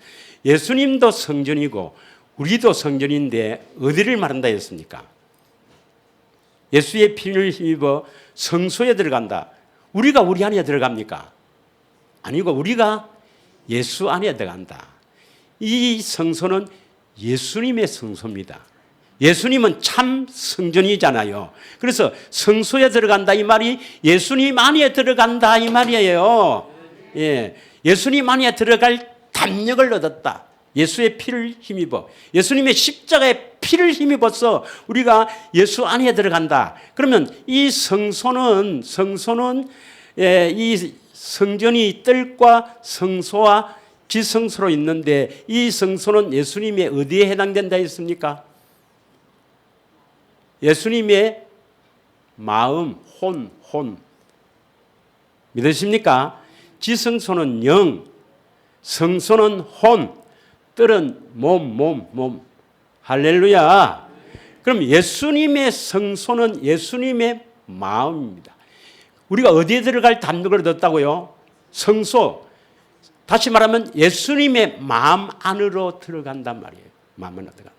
예수님도 성전이고 우리도 성전인데 어디를 말한다 했습니까? 예수의 피를 힘입어 성소에 들어간다. 우리가 우리 안에 들어갑니까? 아니고 우리가 예수 안에 들어간다. 이 성소는 예수님의 성소입니다. 예수님은 참 성전이잖아요. 그래서 성소에 들어간다 이 말이 예수님 안에 들어간다 이 말이에요. 예수님 안에 들어갈 담력을 얻었다. 예수의 피를 힘입어 예수님의 십자가의 피를 힘입어서 우리가 예수 안에 들어간다. 그러면 이 성소는 이 성전이 뜰과 성소와 지성소로 있는데 이 성소는 예수님의 어디에 해당된다 했습니까? 예수님의 마음, 혼. 믿으십니까? 지성소는 영, 성소는 혼, 뜰은 몸. 할렐루야. 그럼 예수님의 성소는 예수님의 마음입니다. 우리가 어디에 들어갈 담력을 얻었다고요? 성소. 다시 말하면 예수님의 마음 안으로 들어간단 말이에요. 마음 안으로 들어간다.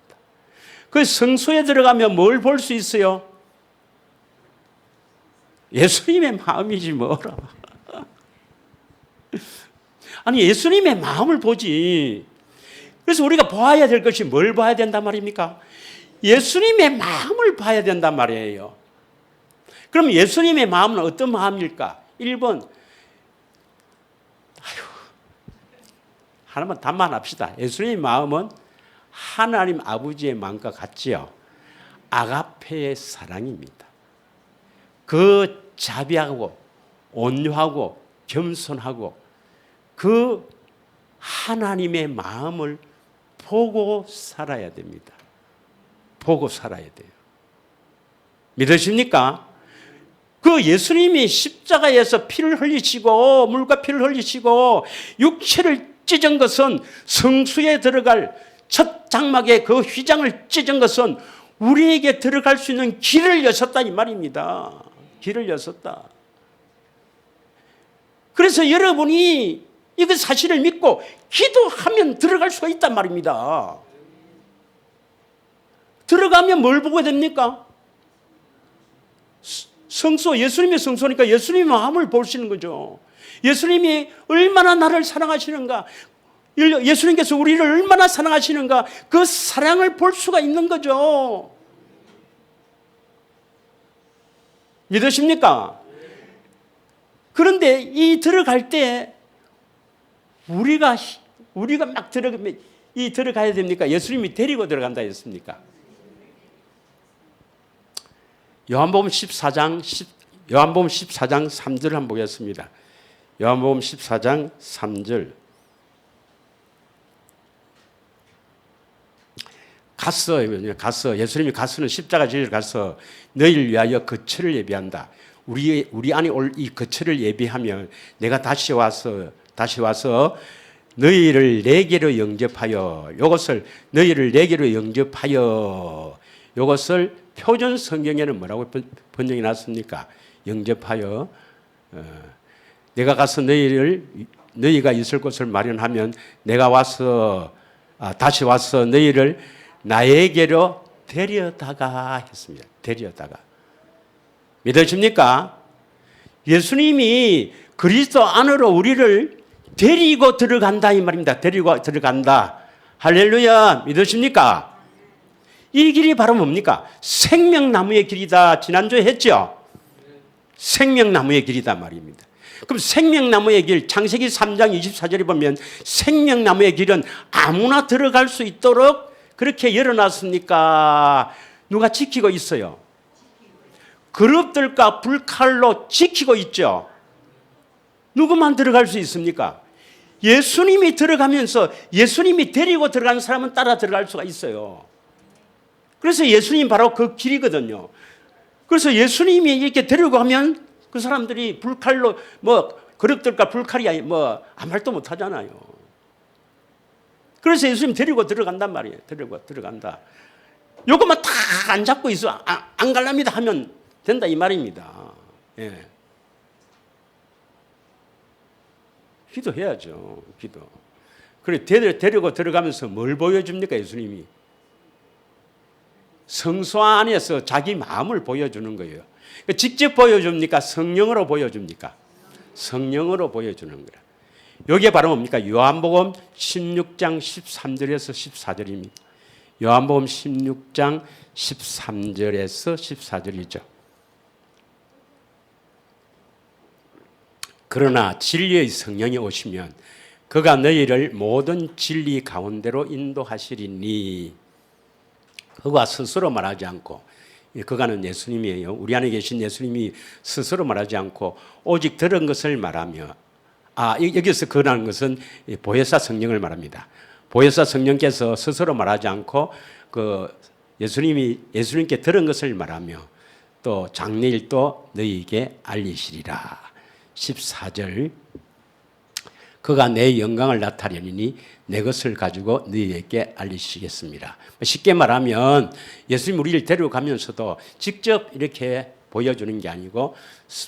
그 성소에 들어가면 뭘 볼 수 있어요? 예수님의 마음이지 뭐라. 아니 예수님의 마음을 보지. 그래서 우리가 봐야 될 것이 뭘 봐야 된단 말입니까? 예수님의 마음을 봐야 된단 말이에요. 그럼 예수님의 마음은 어떤 마음일까? 1번 하나만 단만합시다. 예수님의 마음은 하나님 아버지의 마음과 같지요. 아가페의 사랑입니다. 그 자비하고 온유하고 겸손하고 그 하나님의 마음을 보고 살아야 됩니다. 보고 살아야 돼요. 믿으십니까? 그 예수님이 십자가에서 피를 흘리시고 물과 피를 흘리시고 육체를 찢은 것은 성수에 들어갈 첫 장막의 그 휘장을 찢은 것은 우리에게 들어갈 수 있는 길을 여셨다 이 말입니다. 길을 여셨다. 그래서 여러분이 이그 사실을 믿고 기도하면 들어갈 수가 있단 말입니다. 들어가면 뭘 보게 됩니까? 성소, 예수님의 성소니까 예수님의 마음을 볼 수 있는 거죠. 예수님이 얼마나 나를 사랑하시는가, 예수님께서 우리를 얼마나 사랑하시는가, 그 사랑을 볼 수가 있는 거죠. 믿으십니까? 그런데 이 들어갈 때 우리가 막 들어가야 됩니까? 예수님이 데리고 들어간다 했습니까? 요한복음 14장 3절 한번 보겠습니다. 요한복음 14장 3절. 가서 예수님이 가서는 십자가 지를 가서 너희를 위하여 거처를 예비한다. 우리 안에 올 이 거처를 예비하면 내가 다시 와서 너희를 내게로 영접하여, 이것을 너희를 내게로 영접하여, 이것을 표준 성경에는 뭐라고 번역이 났습니까? 영접하여, 내가 가서 너희가 있을 곳을 마련하면 내가 다시 와서 너희를 나에게로 데려다가 했습니다. 데려다가. 믿으십니까? 예수님이 그리스도 안으로 우리를 데리고 들어간다 이 말입니다. 데리고 들어간다. 할렐루야. 믿으십니까? 이 길이 바로 뭡니까? 생명나무의 길이다. 지난주에 했죠? 생명나무의 길이다 말입니다. 그럼 생명나무의 길, 창세기 3장 24절에 보면 생명나무의 길은 아무나 들어갈 수 있도록 그렇게 열어놨으니까 누가 지키고 있어요? 그룹들과 불칼로 지키고 있죠. 누구만 들어갈 수 있습니까? 예수님이 들어가면서 예수님이 데리고 들어가는 사람은 따라 들어갈 수가 있어요. 그래서 예수님 바로 그 길이거든요. 그래서 예수님이 이렇게 데리고 가면 그 사람들이 불칼로 그룹들과 불칼이 아무 말도 못 하잖아요. 그래서 예수님 데리고 들어간단 말이에요. 데리고 들어간다. 요것만 다 안 잡고 있어. 안 갈랍니다 하면 된다 이 말입니다. 예. 기도해야죠. 기도. 그래 데리고 들어가면서 뭘 보여줍니까 예수님이? 성소 안에서 자기 마음을 보여주는 거예요. 직접 보여줍니까? 성령으로 보여줍니까? 성령으로 보여주는 거라. 여기에 바로 뭡니까? 요한복음 16장 13절에서 14절입니다. 요한복음 16장 13절에서 14절이죠. 그러나 진리의 성령이 오시면 그가 너희를 모든 진리 가운데로 인도하시리니, 그가 스스로 말하지 않고, 그가는 예수님이에요. 우리 안에 계신 예수님이 스스로 말하지 않고 오직 들은 것을 말하며, 여기서 그라는 것은 보혜사 성령을 말합니다. 보혜사 성령께서 스스로 말하지 않고 예수님께 들은 것을 말하며 또 장래일 또 너희에게 알리시리라. 14절. 그가 내 영광을 나타내리니 내 것을 가지고 너희에게 알리시겠습니다. 쉽게 말하면 예수님 우리를 데려가면서도 직접 이렇게 보여주는 게 아니고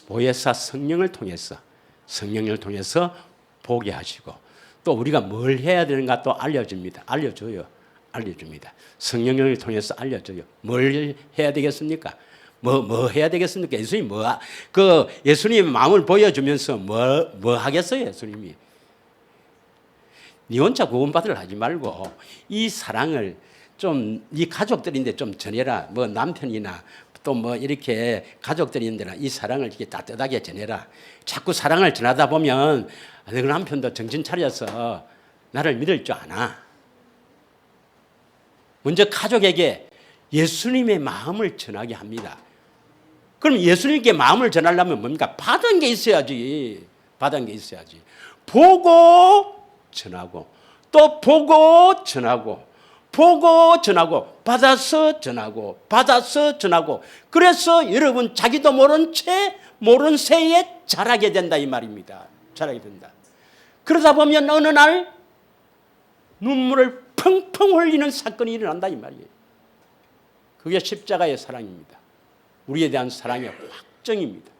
보혜사 성령을 통해서 보게 하시고 또 우리가 뭘 해야 되는가 또 알려줍니다. 알려줍니다. 성령을 통해서 알려줘요. 뭘 해야 되겠습니까? 뭐 해야 되겠습니까? 예수님 예수님의 마음을 보여주면서 뭐 하겠어요? 예수님이. 니 혼자 구원받으려 하지 말고 이 사랑을 좀 네 가족들인데 좀 전해라. 남편이나 또 이렇게 가족들인데나 이 사랑을 이렇게 따뜻하게 전해라. 자꾸 사랑을 전하다 보면 너 남편도 정신 차려서 나를 믿을 줄 아나. 먼저 가족에게 예수님의 마음을 전하게 합니다. 그럼 예수님께 마음을 전하려면 뭡니까? 받은 게 있어야지. 보고 전하고 또 보고 전하고 받아서 전하고 그래서 여러분 자기도 모른 새에 자라게 된다 이 말입니다. 자라게 된다. 그러다 보면 어느 날 눈물을 펑펑 흘리는 사건이 일어난다 이 말이에요. 그게 십자가의 사랑입니다. 우리에 대한 사랑의 확정입니다.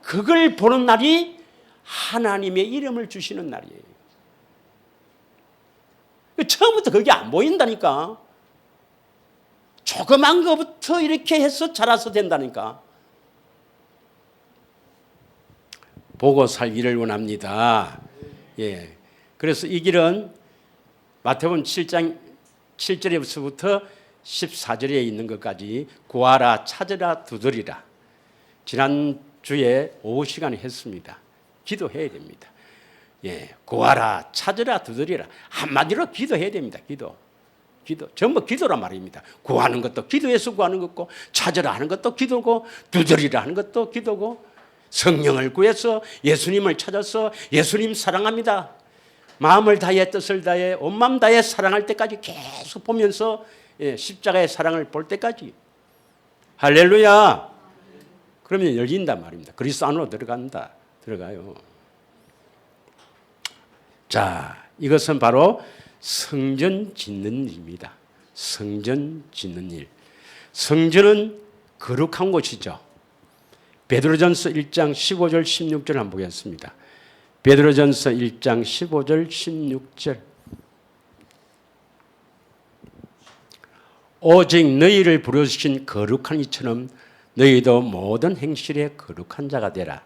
그걸 보는 날이 하나님의 이름을 주시는 날이에요. 처음부터 그게 안 보인다니까. 조그만 것부터 이렇게 해서 자라서 된다니까. 보고 살기를 원합니다. 예. 그래서 이 길은 마태복음 7장 7절에서부터 14절에 있는 것까지 구하라, 찾으라, 두드리라. 지난주에 오후 시간에 했습니다. 기도해야 됩니다. 예. 구하라, 찾으라, 두드리라. 한마디로 기도해야 됩니다. 기도. 전부 기도란 말입니다. 구하는 것도 기도해서 구하는 것고, 찾으라 하는 것도 기도고, 두드리라 하는 것도 기도고, 성령을 구해서 예수님을 찾아서 예수님 사랑합니다. 마음을 다해 뜻을 다해 온 마음 다해 사랑할 때까지 계속 보면서 십자가의 사랑을 볼 때까지. 할렐루야. 그러면 열린단 말입니다. 그리스도 안으로 들어가요. 자, 이것은 바로 성전 짓는 일입니다. 성전 짓는 일. 성전은 거룩한 곳이죠. 베드로전서 1장 15절 16절 한번 보겠습니다. 베드로전서 1장 15절 16절. 오직 너희를 부르신 거룩한 이처럼 너희도 모든 행실에 거룩한 자가 되라.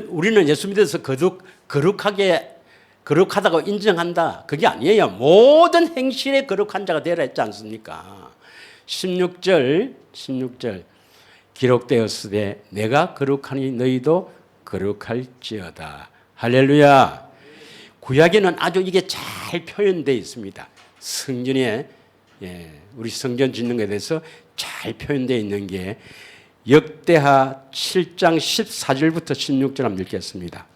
우리는 예수 믿어서 거룩하다고 인정한다. 그게 아니에요. 모든 행실에 거룩한 자가 되라 했지 않습니까? 16절 기록되었으되 내가 거룩하니 너희도 거룩할지어다. 할렐루야. 구약에는 아주 이게 잘 표현되어 있습니다. 성전에 우리 성전 짓는 것에 대해서 잘 표현되어 있는 게 역대하 7장 14절부터 16절 한번 읽겠습니다.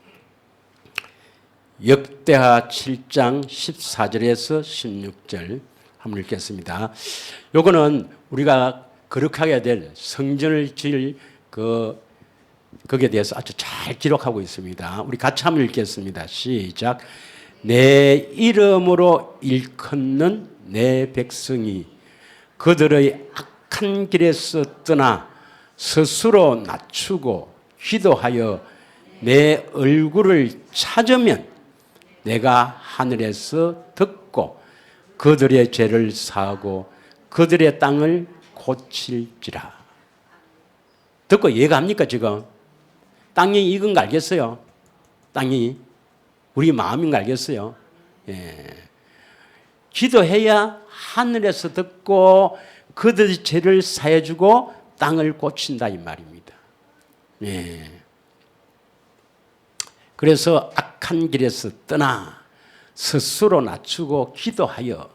역대하 7장 14절에서 16절 한번 읽겠습니다. 요거는 우리가 거룩하게 될 성전을 지을 거기에 대해서 아주 잘 기록하고 있습니다. 우리 같이 한번 읽겠습니다. 시작. 내 이름으로 일컫는 내 백성이 그들의 악한 길에서 떠나 스스로 낮추고 기도하여 내 얼굴을 찾으면 내가 하늘에서 듣고 그들의 죄를 사하고 그들의 땅을 고칠지라. 듣고 이해가 합니까 지금? 땅이 익은 거 알겠어요? 땅이 우리 마음인 거 알겠어요? 예. 기도해야 하늘에서 듣고 그들의 죄를 사해주고 땅을 고친다 이 말입니다. 예. 그래서 악한 길에서 떠나 스스로 낮추고 기도하여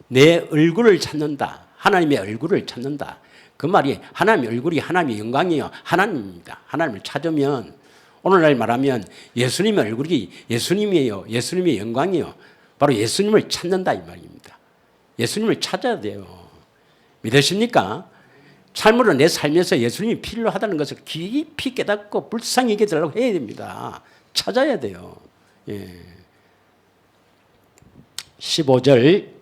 내 얼굴을 찾는다. 하나님의 얼굴을 찾는다. 그 말이 하나님의 얼굴이 하나님의 영광이요. 하나님입니다. 하나님을 찾으면 오늘날 말하면 예수님의 얼굴이 예수님이에요. 예수님의 영광이요. 바로 예수님을 찾는다 이 말입니다. 예수님을 찾아야 돼요. 믿으십니까? 참으로 내 삶에서 예수님이 필요하다는 것을 깊이 깨닫고 불쌍히 여기더라고 해야 됩니다. 찾아야 돼요. 예. 15절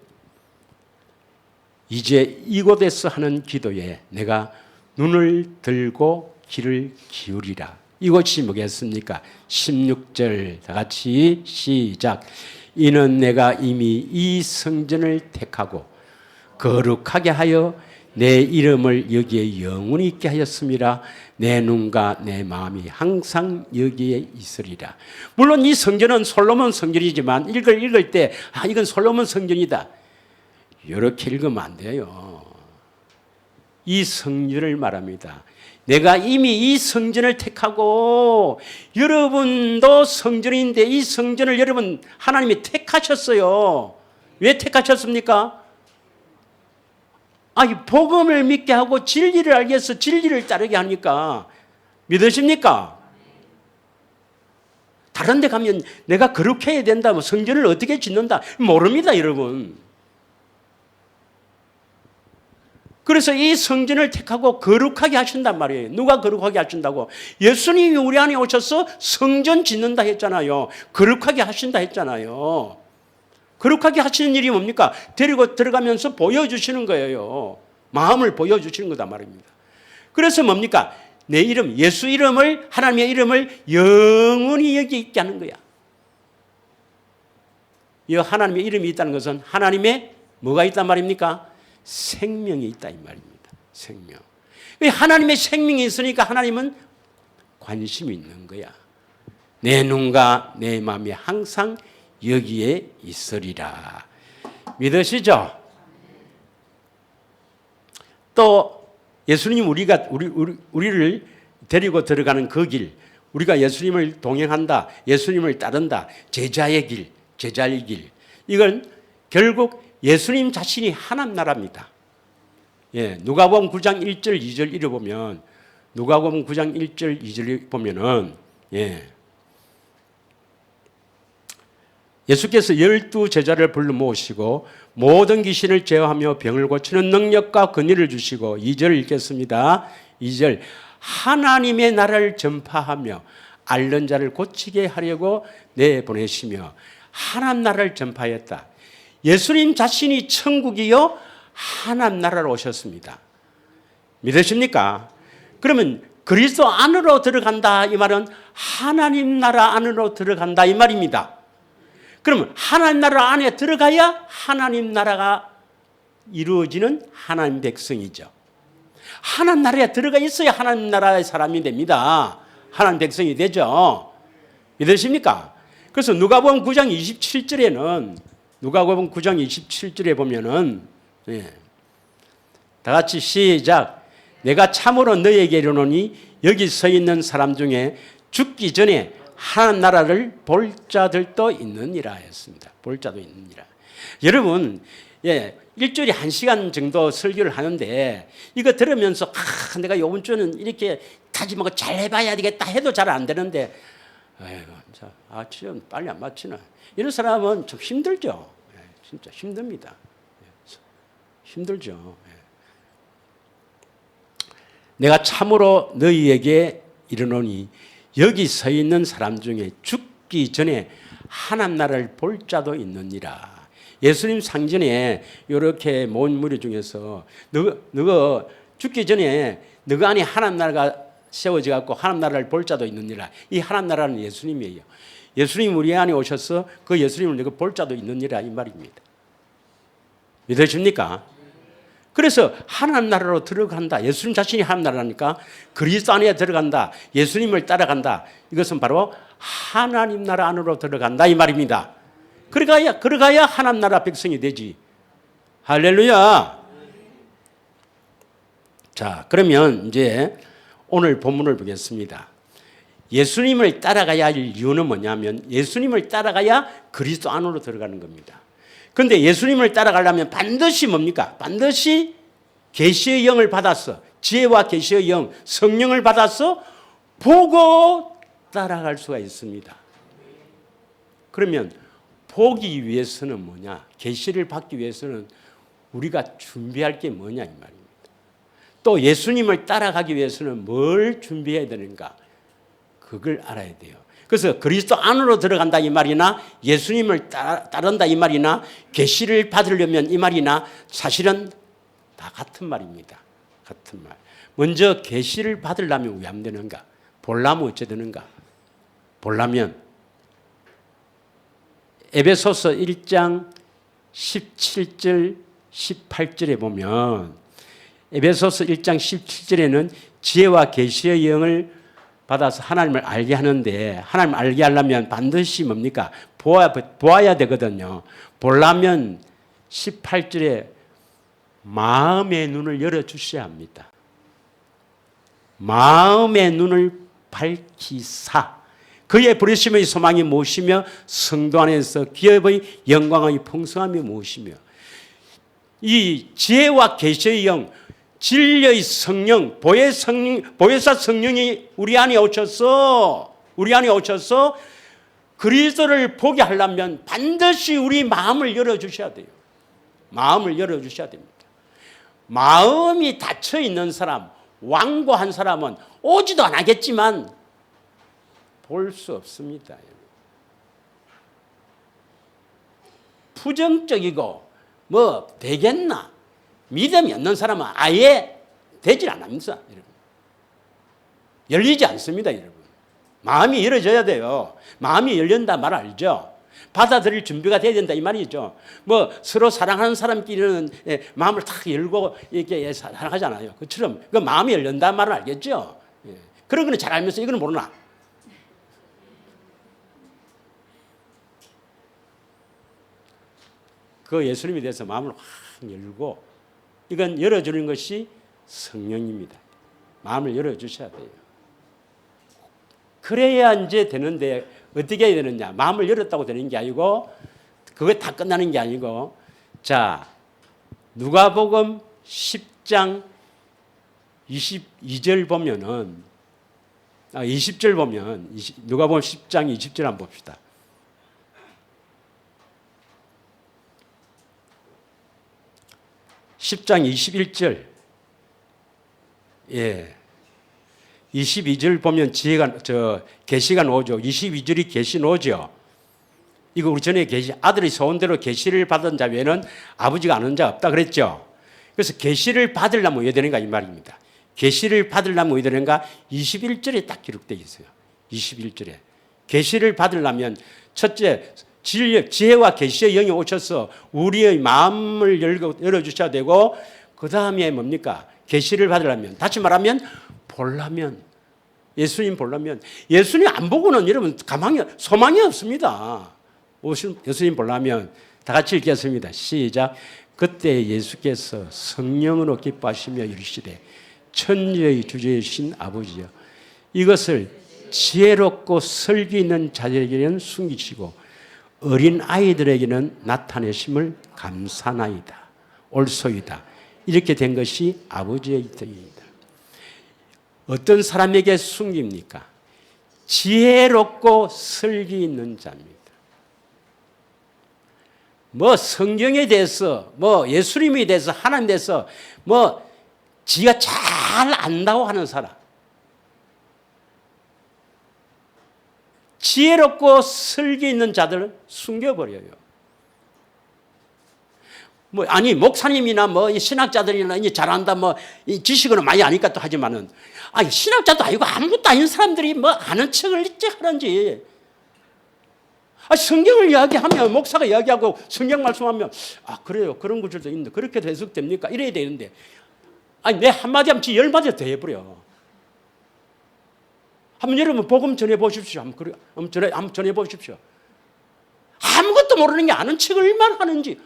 이제 이곳에서 하는 기도에 내가 눈을 들고 귀를 기울이라. 이것이 뭐겠습니까? 16절 다 같이 시작. 이는 내가 이미 이 성전을 택하고 거룩하게 하여 내 이름을 여기에 영원히 있게 하였음이라. 내 눈과 내 마음이 항상 여기에 있으리라. 물론 이 성전은 솔로몬 성전이지만 읽을 때 이건 솔로몬 성전이다 이렇게 읽으면 안 돼요. 이 성전을 말합니다. 내가 이미 이 성전을 택하고 여러분도 성전인데 이 성전을 여러분 하나님이 택하셨어요. 왜 택하셨습니까? 복음을 믿게 하고 진리를 알게 해서 진리를 따르게 하니까. 믿으십니까? 다른 데 가면 내가 그렇게 해야 된다, 성전을 어떻게 짓는다 모릅니다 여러분. 그래서 이 성전을 택하고 거룩하게 하신단 말이에요. 누가 거룩하게 하신다고? 예수님이 우리 안에 오셔서 성전 짓는다 했잖아요. 거룩하게 하신다 했잖아요. 거룩하게 하시는 일이 뭡니까? 데리고 들어가면서 보여주시는 거예요. 마음을 보여주시는 거다 말입니다. 그래서 뭡니까? 내 이름, 예수 이름을, 하나님의 이름을 영원히 여기 있게 하는 거야. 이 하나님의 이름이 있다는 것은 하나님의 뭐가 있단 말입니까? 생명이 있다 이 말입니다. 생명. 하나님의 생명이 있으니까 하나님은 관심이 있는 거야. 내 눈과 내 마음이 항상 여기에 있으리라. 믿으시죠? 또 예수님 우리를 데리고 들어가는 그 길, 우리가 예수님을 동행한다, 예수님을 따른다, 제자의 길, 이건 결국 예수님 자신이 하나님 나라입니다. 예, 누가복음 9장 1절 2절 읽어보면, 누가복음 9장 1절 2절 보면은, 예수께서 12 제자를 불러 모으시고 모든 귀신을 제어하며 병을 고치는 능력과 권위를 주시고, 2절 읽겠습니다. 2절, 하나님의 나라를 전파하며 앓는 자를 고치게 하려고 내보내시며, 하나님 나라를 전파했다. 예수님 자신이 천국이요 하나님 나라로 오셨습니다. 믿으십니까? 그러면 그리스도 안으로 들어간다 이 말은 하나님 나라 안으로 들어간다 이 말입니다. 그러면 하나님 나라 안에 들어가야 하나님 나라가 이루어지는 하나님 백성이죠. 하나님 나라에 들어가 있어야 하나님 나라의 사람이 됩니다. 하나님 백성이 되죠. 믿으십니까? 그래서 누가복음 9장 27절에는, 누가복음 9장 27절에 보면은, 다 같이 시작. 내가 참으로 너희에게 이르노니 여기 서 있는 사람 중에 죽기 전에 하나님 나라를 볼 자들도 있느니라 했습니다. 볼 자도 있느니라. 여러분, 일주일에 1시간 정도 설교를 하는데 이거 들으면서 내가 이번 주는 이렇게 다짐하고 잘 해봐야 되겠다 해도 잘 안 되는데, 지금 빨리 안 마치나. 이런 사람은 좀 힘들죠. 진짜 힘듭니다. 힘들죠. 내가 참으로 너희에게 이르노니 여기 서 있는 사람 중에 죽기 전에 하나님 나라를 볼 자도 있느니라. 예수님 상전에 이렇게 모은 무리 중에서 너가 죽기 전에 너가 안에 하나님 나라가 세워져 갖고 하나님 나라를 볼 자도 있느니라. 이 하나님 나라는 예수님이에요. 예수님 우리 안에 오셔서 그 예수님을 너가 볼 자도 있느니라 이 말입니다. 믿으십니까? 그래서 하나님 나라로 들어간다. 예수님 자신이 하나님 나라니까 그리스도 안에 들어간다. 예수님을 따라간다. 이것은 바로 하나님 나라 안으로 들어간다 이 말입니다. 그러가야 하나님 나라 백성이 되지. 할렐루야. 자, 그러면 이제 오늘 본문을 보겠습니다. 예수님을 따라가야 할 이유는 뭐냐면 예수님을 따라가야 그리스도 안으로 들어가는 겁니다. 그런데 예수님을 따라가려면 반드시 뭡니까? 반드시 계시의 영을 받아서, 지혜와 계시의 영, 성령을 받아서 보고 따라갈 수가 있습니다. 그러면 보기 위해서는 뭐냐? 계시를 받기 위해서는 우리가 준비할 게 뭐냐 이 말입니다. 또 예수님을 따라가기 위해서는 뭘 준비해야 되는가? 그걸 알아야 돼요. 그래서 그리스도 안으로 들어간다 이 말이나 예수님을 따른다 이 말이나 계시를 받으려면 이 말이나 사실은 다 같은 말입니다. 같은 말. 먼저 계시를 받으려면 왜 안 되는가? 보려면 어째 되는가? 보려면 에베소서 1장 17절 18절에 보면 에베소서 1장 17절에는 지혜와 계시의 영을 받아서 하나님을 알게 하는데 하나님을 알게 하려면 반드시 뭡니까? 보아야 되거든요. 보려면 18절에 마음의 눈을 열어주셔야 합니다. 마음의 눈을 밝히사 그의 부르심의 소망이 무엇이며 성도 안에서 기업의 영광의 풍성함이 무엇이며 이 지혜와 계시의 영 진리의 성령, 보혜사 성령이 우리 안에 오셔서 그리스도를 보게 하려면 반드시 우리 마음을 열어주셔야 돼요. 마음을 열어주셔야 됩니다. 마음이 닫혀 있는 사람, 완고한 사람은 오지도 안 하겠지만 볼 수 없습니다. 부정적이고 뭐 되겠나? 믿음이 없는 사람은 아예 되질 않습니다. 여러분. 열리지 않습니다. 여러분. 마음이 열어져야 돼요. 마음이 열린다 말 알죠? 받아들일 준비가 돼야 된다 이 말이죠. 뭐 서로 사랑하는 사람끼리는 마음을 탁 열고 이렇게 사랑하잖아요. 그처럼 그 마음이 열린다는 말은 알겠죠. 그런 거는 잘 알면서 이거는 모르나? 그 예수님에 대해서 마음을 확 열고 이건 열어주는 것이 성령입니다. 마음을 열어주셔야 돼요. 그래야 이제 되는데 어떻게 해야 되느냐? 마음을 열었다고 되는 게 아니고 그게 다 끝나는 게 아니고 자 누가복음 10장 22절 보면은 20절 보면 누가복음 10장 20절 한번 봅시다. 10장 21절 22절 보면 지혜가 계시가 나오죠. 22절이 계시 나오죠. 이거 우리 전에 계시 아들이 소원대로 계시를 받은 자 외에는 아버지가 아는 자 없다 그랬죠. 그래서 계시를 받으려면 왜 되는가 이 말입니다. 계시를 받으려면 왜 되는가? 21절에 딱 기록되어 있어요. 21절에 계시를 받으려면 첫째 지혜와 계시의 영이 오셔서 우리의 마음을 열어주셔야 되고 그 다음에 뭡니까? 계시를 받으려면 다시 말하면 보려면 예수님 보려면 예수님 안 보고는 여러분 소망이 없습니다. 예수님 보려면 다 같이 읽겠습니다. 시작. 그때 예수께서 성령으로 기뻐하시며 이르시되 천지의 주제이신 아버지여 이것을 지혜롭고 설기 있는 자들에게는 숨기시고 어린 아이들에게는 나타내심을 감사나이다. 옳소이다. 이렇게 된 것이 아버지의 뜻입니다. 어떤 사람에게 숨깁니까? 지혜롭고 설기 있는 자입니다. 뭐 성경에 대해서 뭐 예수님에 대해서 하나님에 대해서 뭐 지가 잘 안다고 하는 사람 지혜롭고 설기 있는 자들은 숨겨버려요. 뭐 아니 목사님이나 뭐 신학자들이나 이제 잘한다 뭐 지식은 많이 아니까 또 하지만은 아니 신학자도 아니고 아무것도 아닌 사람들이 뭐 아는 척을 일찍 하는지. 성경을 이야기하면 목사가 이야기하고 성경 말씀하면 그래요 그런 구절도 있는데 그렇게도 해석됩니까? 이래야 되는데 아니 내 한마디 하면 지 열마디 더 해버려. 한번 여러분 복음 전해보십시오. 한번 전해보십시오. 아무것도 모르는 게 아는 척을 얼마나 하는지.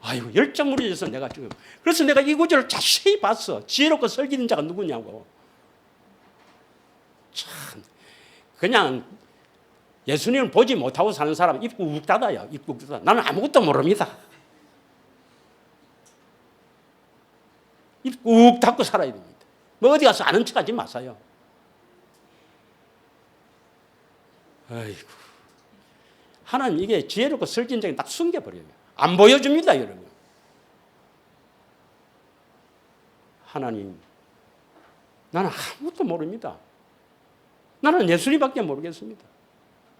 아이고 열정무리져서 내가 지금 그래서 내가 이 구절을 자세히 봤어. 지혜롭고 설기 있는 자가 누구냐고. 참 그냥 예수님을 보지 못하고 사는 사람 입 꾹 닫아요. 입 꾹 닫아. 나는 아무것도 모릅니다. 입 꾹 닫고 살아야 됩니다. 뭐 어디 가서 아는 척하지 마세요. 아이고 하나님 이게 지혜롭고 설기 있는 자가 딱 숨겨버려요. 안 보여줍니다, 여러분. 하나님, 나는 아무것도 모릅니다. 나는 예수님밖에 모르겠습니다.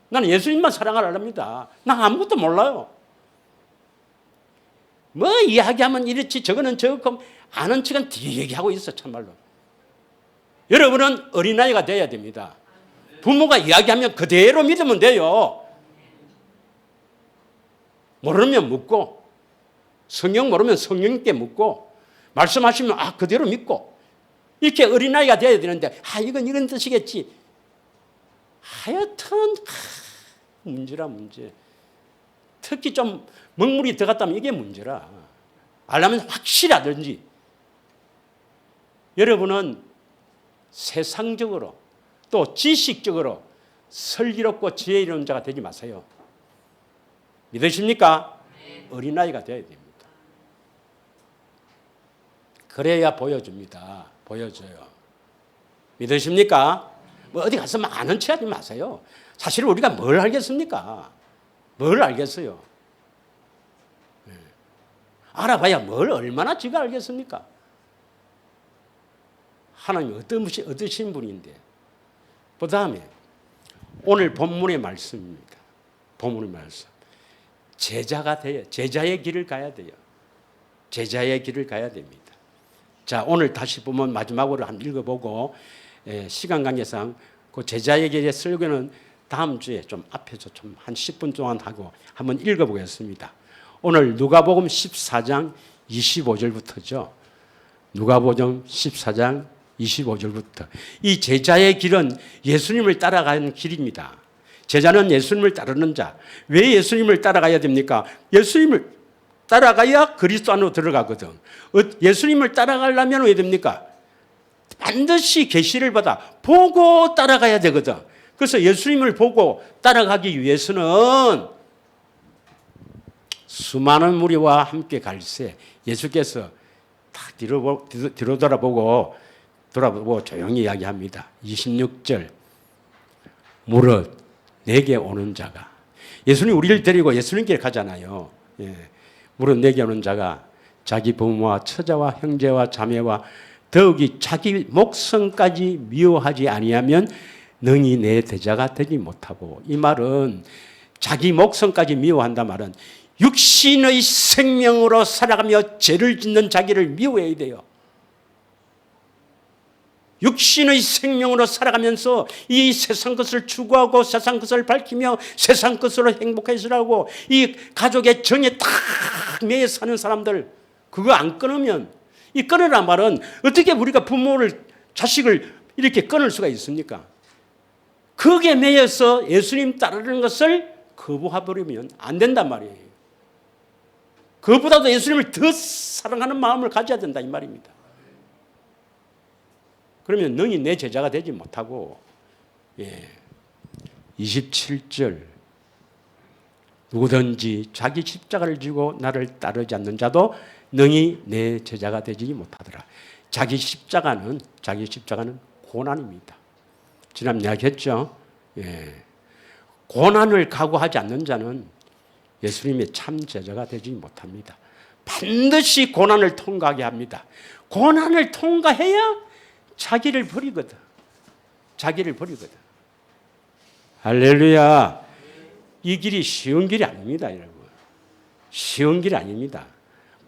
나는 예수님만 사랑하랍니다. 난 아무것도 몰라요. 뭐 이야기하면 이렇지 저거는 저거 아는 척은 뒤에 얘기하고 있어 참말로. 여러분은 어린아이가 돼야 됩니다. 부모가 이야기하면 그대로 믿으면 돼요. 모르면 묻고 성경 모르면 성령님께 묻고 말씀하시면 그대로 믿고 이렇게 어린아이가 돼야 되는데 이건 이런 뜻이겠지. 하여튼 문제라 문제. 특히 좀 먹물이 들어갔다면 이게 문제라. 알려면 확실히 하든지. 여러분은 세상적으로 또 지식적으로 슬기롭고 지혜 있는 자가 되지 마세요. 믿으십니까? 네. 어린아이가 되어야 됩니다. 그래야 보여줍니다. 보여줘요. 믿으십니까? 뭐 어디 가서 아는 척 하지 마세요. 사실 우리가 뭘 알겠습니까? 뭘 알겠어요? 네. 알아봐야 뭘 얼마나 지가 알겠습니까? 하나님이 어떠신 분인데. 그 다음에 오늘 본문의 말씀입니다. 본문의 말씀. 제자가 돼요. 제자의 길을 가야 돼요. 제자의 길을 가야 됩니다. 자, 오늘 다시 보면 마지막으로 한번 읽어보고 시간 관계상 그 제자의 길의 설교는 다음 주에 좀 앞에서 좀 한 10분 동안 하고 한번 읽어보겠습니다. 오늘 누가복음 14장 25절부터죠. 누가복음 14장 25절부터. 이 제자의 길은 예수님을 따라가는 길입니다. 제자는 예수님을 따르는 자. 왜 예수님을 따라가야 됩니까? 예수님을 따라가야 그리스도 안으로 들어가거든. 예수님을 따라가려면 왜 됩니까? 반드시 계시를 받아 보고 따라가야 되거든. 그래서 예수님을 보고 따라가기 위해서는 수많은 무리와 함께 갈새 예수께서 딱 뒤로 돌아보고 조용히 이야기합니다. 26절 무릇 내게 오는 자가, 예수님 우리를 데리고 예수님께 가잖아요. 무릇 내게 오는 자가 자기 부모와 처자와 형제와 자매와 더욱이 자기 목성까지 미워하지 아니하면 능히 내 제자가 되지 못하고. 이 말은 자기 목성까지 미워한다 말은 육신의 생명으로 살아가며 죄를 짓는 자기를 미워해야 돼요. 육신의 생명으로 살아가면서 이 세상 것을 추구하고 세상 것을 밝히며 세상 것으로 행복해지라고 이 가족의 정에 딱 매여 사는 사람들, 그거 안 끊으면, 이 끊으란 말은 어떻게 우리가 부모를, 자식을 이렇게 끊을 수가 있습니까? 거기에 매여서 예수님 따르는 것을 거부해버리면 안 된단 말이에요. 그것보다도 예수님을 더 사랑하는 마음을 가져야 된다 이 말입니다. 그러면 능히 내 제자가 되지 못하고. 27절 누구든지 자기 십자가를 지고 나를 따르지 않는 자도 능히 내 제자가 되지 못하더라. 자기 십자가는 고난입니다. 지난 이야기했죠. 고난을 각오하지 않는 자는 예수님의 참 제자가 되지 못합니다. 반드시 고난을 통과하게 합니다. 고난을 통과해야 자기를 버리거든. 할렐루야. 이 길이 쉬운 길이 아닙니다, 여러분. 쉬운 길이 아닙니다.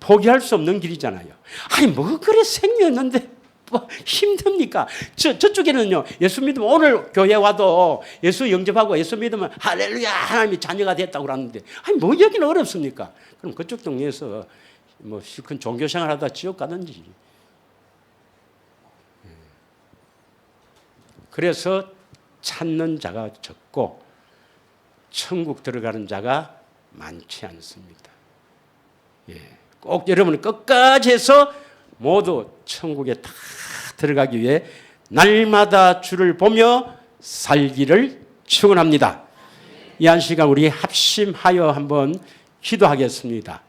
포기할 수 없는 길이잖아요. 아니, 뭐 그래 생명인데 뭐 힘듭니까? 저쪽에는요, 예수 믿으면 오늘 교회 와도 예수 영접하고 예수 믿으면 할렐루야 하나님이 자녀가 됐다고 그러는데, 아니 뭐 여기는 어렵습니까? 그럼 그쪽 동네에서 뭐 실컷 종교생활 하다 지옥 가든지. 그래서 찾는 자가 적고 천국 들어가는 자가 많지 않습니다. 꼭 여러분은 끝까지 해서 모두 천국에 다 들어가기 위해 날마다 주를 보며 살기를 축원합니다. 이 한 시간 우리 합심하여 한번 기도하겠습니다.